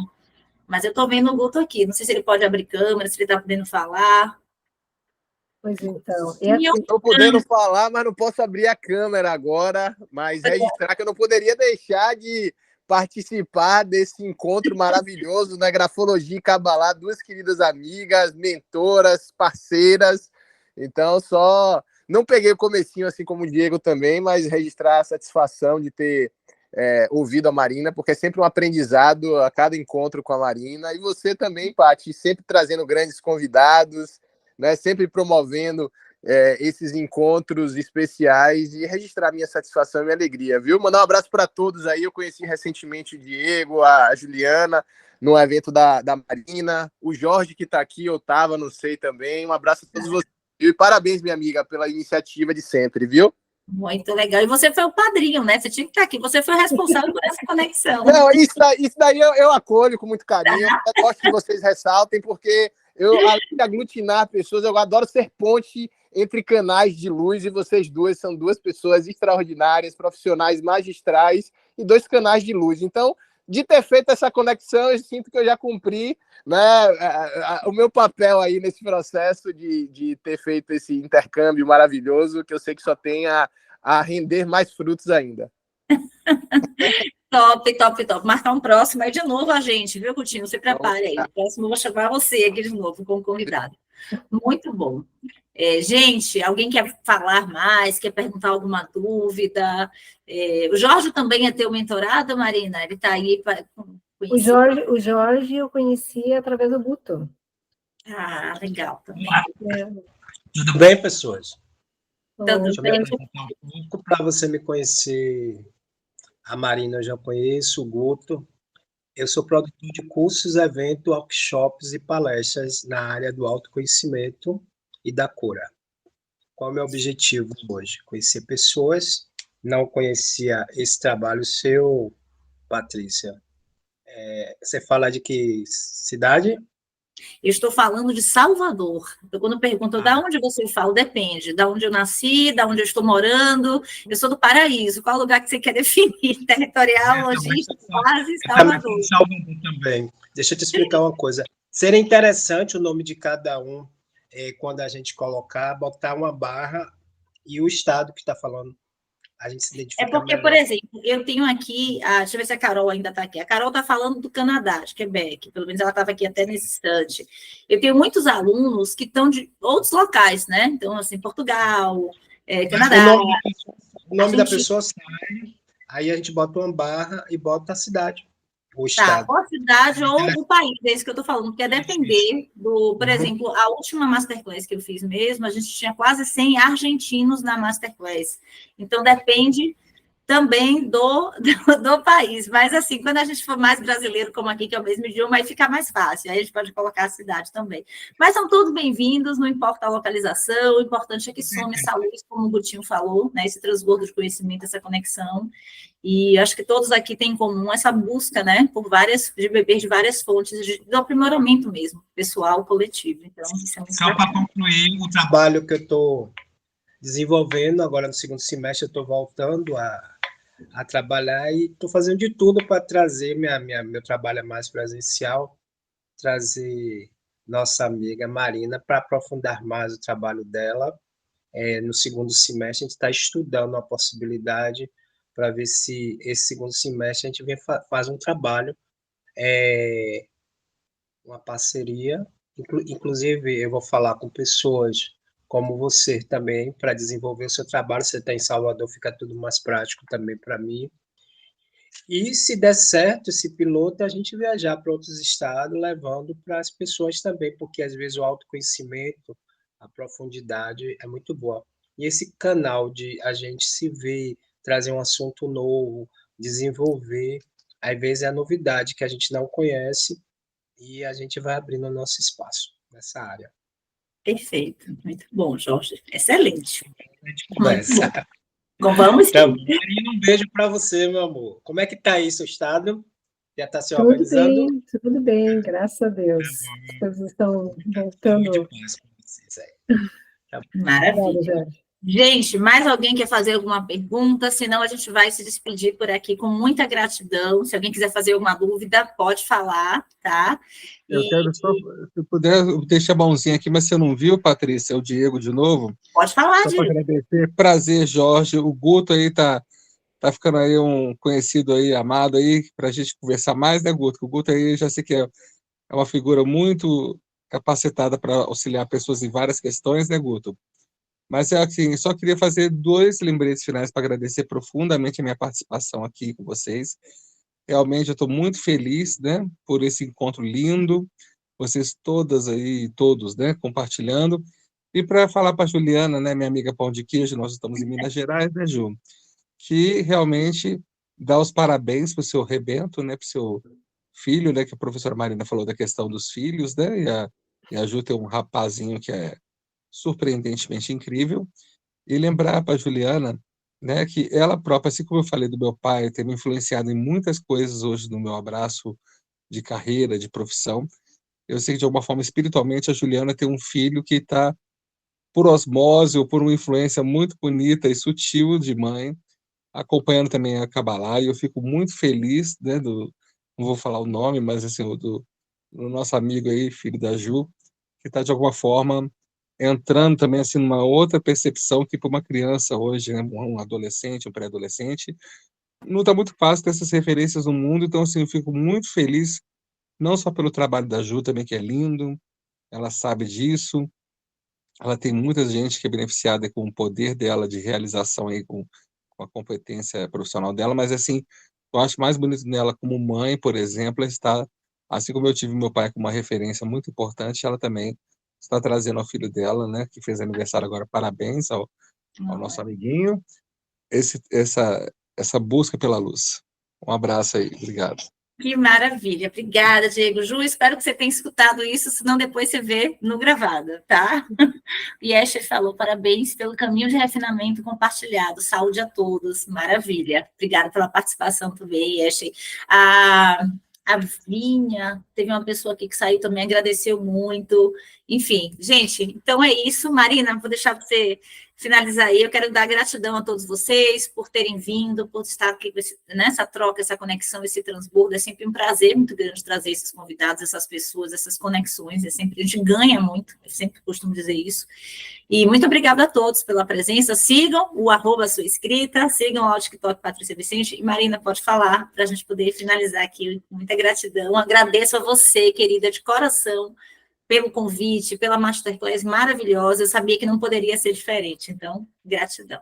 mas eu estou vendo o Guto aqui, não sei se ele pode abrir câmera, se ele está podendo falar. Pois então. E eu, Estou podendo falar, mas não posso abrir a câmera agora, mas registrar que eu não poderia deixar de participar desse encontro maravilhoso na Grafologia e Cabalá, duas queridas amigas, mentoras, parceiras. Então, só não peguei o comecinho assim como o Diego também, mas registrar a satisfação de ter ouvido a Marina, porque é sempre um aprendizado a cada encontro com a Marina. E você também, Paty, sempre trazendo grandes convidados, né, sempre promovendo esses encontros especiais e registrar minha satisfação e minha alegria, viu? Mandar um abraço para todos aí. Eu conheci recentemente o Diego, a Juliana, no evento da Marina, o Jorge que está aqui, eu estava, não sei também. Um abraço a todos vocês. E parabéns, minha amiga, pela iniciativa de sempre, viu? muito legal. E você foi o padrinho, né? Você tinha que estar aqui. Você foi o responsável por essa conexão. Não, isso daí eu acolho com muito carinho. Eu gosto que vocês ressaltem, porque eu, além de aglutinar pessoas, eu adoro ser ponte entre canais de luz, e vocês duas são duas pessoas extraordinárias, profissionais magistrais e dois canais de luz. Então, de ter feito essa conexão, eu sinto que eu já cumpri, né, o meu papel aí nesse processo de ter feito esse intercâmbio maravilhoso, que eu sei que só tem a render mais frutos ainda. Top, top, top. Marcar um próximo aí de novo a gente, viu, Coutinho? Se prepare aí. O próximo eu vou chamar você aqui de novo como convidado. Muito bom. Gente, alguém quer falar mais, quer perguntar alguma dúvida? O Jorge também é teu mentorado, Marina? Ele está aí para conhecer. O Jorge eu conheci através do Guto. Ah, legal também. Tudo bem, pessoas? Tudo bem. Um pouco para você me conhecer. A Marina eu já conheço, o Guto. Eu sou produtor de cursos, eventos, workshops e palestras na área do autoconhecimento e da cura. Qual é o meu objetivo hoje? Conhecer pessoas. Não conhecia esse trabalho seu, Patrícia. Você fala de que cidade? Eu estou falando de Salvador. Então, quando perguntam de onde você fala, depende. De onde eu nasci, de onde eu estou morando. Eu sou do Paraíso. Qual lugar que você quer definir? Territorial, logística, base, Salvador. Salvador também. Deixa eu te explicar uma coisa. Seria interessante o nome de cada um, quando a gente botar uma barra e o estado que está falando. A gente se identifica porque, melhor. por exemplo, eu tenho aqui, deixa eu ver se a Carol ainda está aqui. A Carol está falando do Canadá, de Quebec, pelo menos ela estava aqui até nesse instante. Eu tenho muitos alunos que estão de outros locais, né? Então, assim, Portugal, Canadá. O nome da pessoa sai, aí a gente bota uma barra e bota a cidade. O estado. Ou a cidade ou o país, é isso que eu estou falando, porque depender do, por exemplo, a última Masterclass que eu fiz mesmo, a gente tinha quase 100 argentinos na Masterclass. Então, depende também do país. Mas, assim, quando a gente for mais brasileiro, como aqui, que é o mesmo idioma, aí fica mais fácil. Aí a gente pode colocar a cidade também. Mas são todos bem-vindos, não importa a localização, o importante é que some essa luz, como o Gutinho falou, né, esse transbordo de conhecimento, essa conexão. E acho que todos aqui têm em comum essa busca, né, de beber de várias fontes, do aprimoramento mesmo, pessoal, coletivo. Então, isso é muito só para concluir o trabalho que eu estou desenvolvendo, agora no segundo semestre eu estou voltando a trabalhar e estou fazendo de tudo para trazer meu trabalho mais presencial, trazer nossa amiga Marina para aprofundar mais o trabalho dela. No segundo semestre a gente está estudando a possibilidade para ver se esse segundo semestre a gente faz um trabalho, uma parceria, inclusive eu vou falar com pessoas como você também, para desenvolver o seu trabalho. Você está em Salvador, fica tudo mais prático também para mim. E se der certo esse piloto, a gente viajar para outros estados, levando para as pessoas também, porque às vezes o autoconhecimento, a profundidade é muito boa. E esse canal de a gente se ver, trazer um assunto novo, desenvolver, às vezes é a novidade que a gente não conhece e a gente vai abrindo o nosso espaço nessa área. Perfeito, muito bom, Jorge. Excelente. Conversa. Então, vamos. Então, Marina, um beijo para você, meu amor. Como é que está aí seu estado? Já está se organizando? Tudo bem, graças a Deus. As coisas estão voltando. Muito paz para vocês aí. Maravilha. Gente, mais alguém quer fazer alguma pergunta? Senão a gente vai se despedir por aqui com muita gratidão. Se alguém quiser fazer alguma dúvida, pode falar, tá? Eu quero só, se puder, eu deixei a mãozinha aqui, mas você não viu, Patrícia, o Diego de novo? Pode falar, Só para Diego. agradecer. Prazer, Jorge. O Guto aí tá ficando aí um conhecido aí, amado aí, para a gente conversar mais, né, Guto? O Guto aí já sei que é uma figura muito capacitada para auxiliar pessoas em várias questões, né, Guto? Mas é assim, só queria fazer 2 lembretes finais para agradecer profundamente a minha participação aqui com vocês. Realmente eu estou muito feliz, né, por esse encontro lindo, vocês todas aí, todos, né, compartilhando. E para falar para a Juliana, né, minha amiga Pão de Queijo, nós estamos em Minas Gerais, né, Ju? Que realmente dá os parabéns para o seu rebento, né, para o seu filho, né, que a professora Marina falou da questão dos filhos, né, e a Ju tem um rapazinho que é surpreendentemente incrível, e lembrar para a Juliana, né, que ela própria, assim como eu falei do meu pai, ter me influenciado em muitas coisas hoje no meu abraço de carreira, de profissão, eu sei que de alguma forma, espiritualmente, a Juliana tem um filho que está por osmose ou por uma influência muito bonita e sutil de mãe, acompanhando também a Kabbalah, e eu fico muito feliz, né, não vou falar o nome, mas assim, do nosso amigo aí, filho da Ju, que está de alguma forma entrando também assim numa outra percepção que para uma criança hoje, né, um adolescente, um pré-adolescente, não está muito fácil ter essas referências no mundo, então assim, eu fico muito feliz, não só pelo trabalho da Ju também, que é lindo, ela sabe disso, ela tem muita gente que é beneficiada com o poder dela de realização aí, com a competência profissional dela, mas assim, eu acho mais bonito nela como mãe, por exemplo, está, assim como eu tive meu pai como uma referência muito importante, ela também está trazendo ao filho dela, né, que fez aniversário agora, parabéns ao nosso amiguinho, essa busca pela luz. Um abraço aí, obrigado. Que maravilha. Obrigada, Diego. Ju, espero que você tenha escutado isso, senão depois você vê no gravado, tá? E Escher falou, parabéns pelo caminho de refinamento compartilhado. Saúde a todos. Maravilha. Obrigada pela participação também, Escher. A Vinha, teve uma pessoa aqui que saiu também, agradeceu muito. Enfim, gente, então é isso. Marina, vou deixar você finalizar aí. Eu quero dar gratidão a todos vocês por terem vindo, por estar aqui nessa troca, essa conexão, esse transbordo. É sempre um prazer muito grande trazer esses convidados, essas pessoas, essas conexões. A gente ganha muito, eu sempre costumo dizer isso. E muito obrigada a todos pela presença. Sigam o @sua escrita, sigam o TikTok Patrícia Vicente. E Marina, pode falar para a gente poder finalizar aqui. Muita gratidão. Agradeço a você, querida, de coração, pelo convite, pela masterclass maravilhosa. Eu sabia que não poderia ser diferente. Então, gratidão.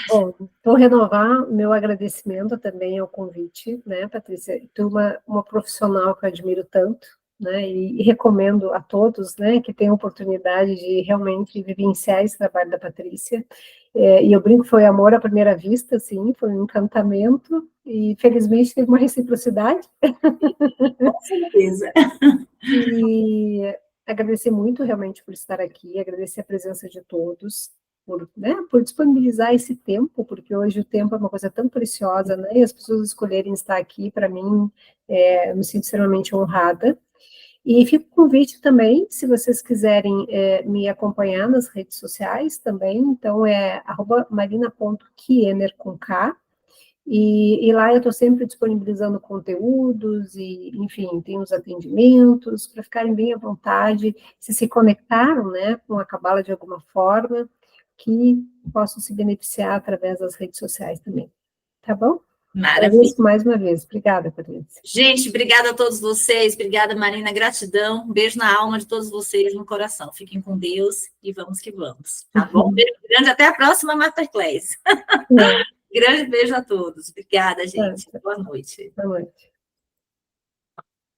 Bom, vou renovar meu agradecimento também ao convite, né, Patrícia? Tu é uma profissional que eu admiro tanto, né, e recomendo a todos, né, que tenham oportunidade de realmente vivenciar esse trabalho da Patrícia. E eu brinco, foi amor à primeira vista, sim, foi um encantamento, e felizmente teve uma reciprocidade. Com certeza. E agradecer muito realmente por estar aqui, agradecer a presença de todos, por disponibilizar esse tempo, porque hoje o tempo é uma coisa tão preciosa, né? E as pessoas escolherem estar aqui, para mim, eu me sinto extremamente honrada. E fica o convite também, se vocês quiserem me acompanhar nas redes sociais também, então é @marina.kiener com K, e lá eu estou sempre disponibilizando conteúdos, e, enfim, tem os atendimentos, para ficarem bem à vontade, se conectaram, né, com a Kabbalah de alguma forma, que possam se beneficiar através das redes sociais também. Tá bom? Maravilha. Agradeço mais uma vez. Obrigada, Patrícia. Gente, obrigada a todos vocês. Obrigada, Marina. Gratidão. Um beijo na alma de todos vocês, no coração. Fiquem com Deus e vamos que vamos. Tá bom? Beijo grande. Até a próxima Masterclass. Grande beijo a todos. Obrigada, gente. Boa noite. Boa noite.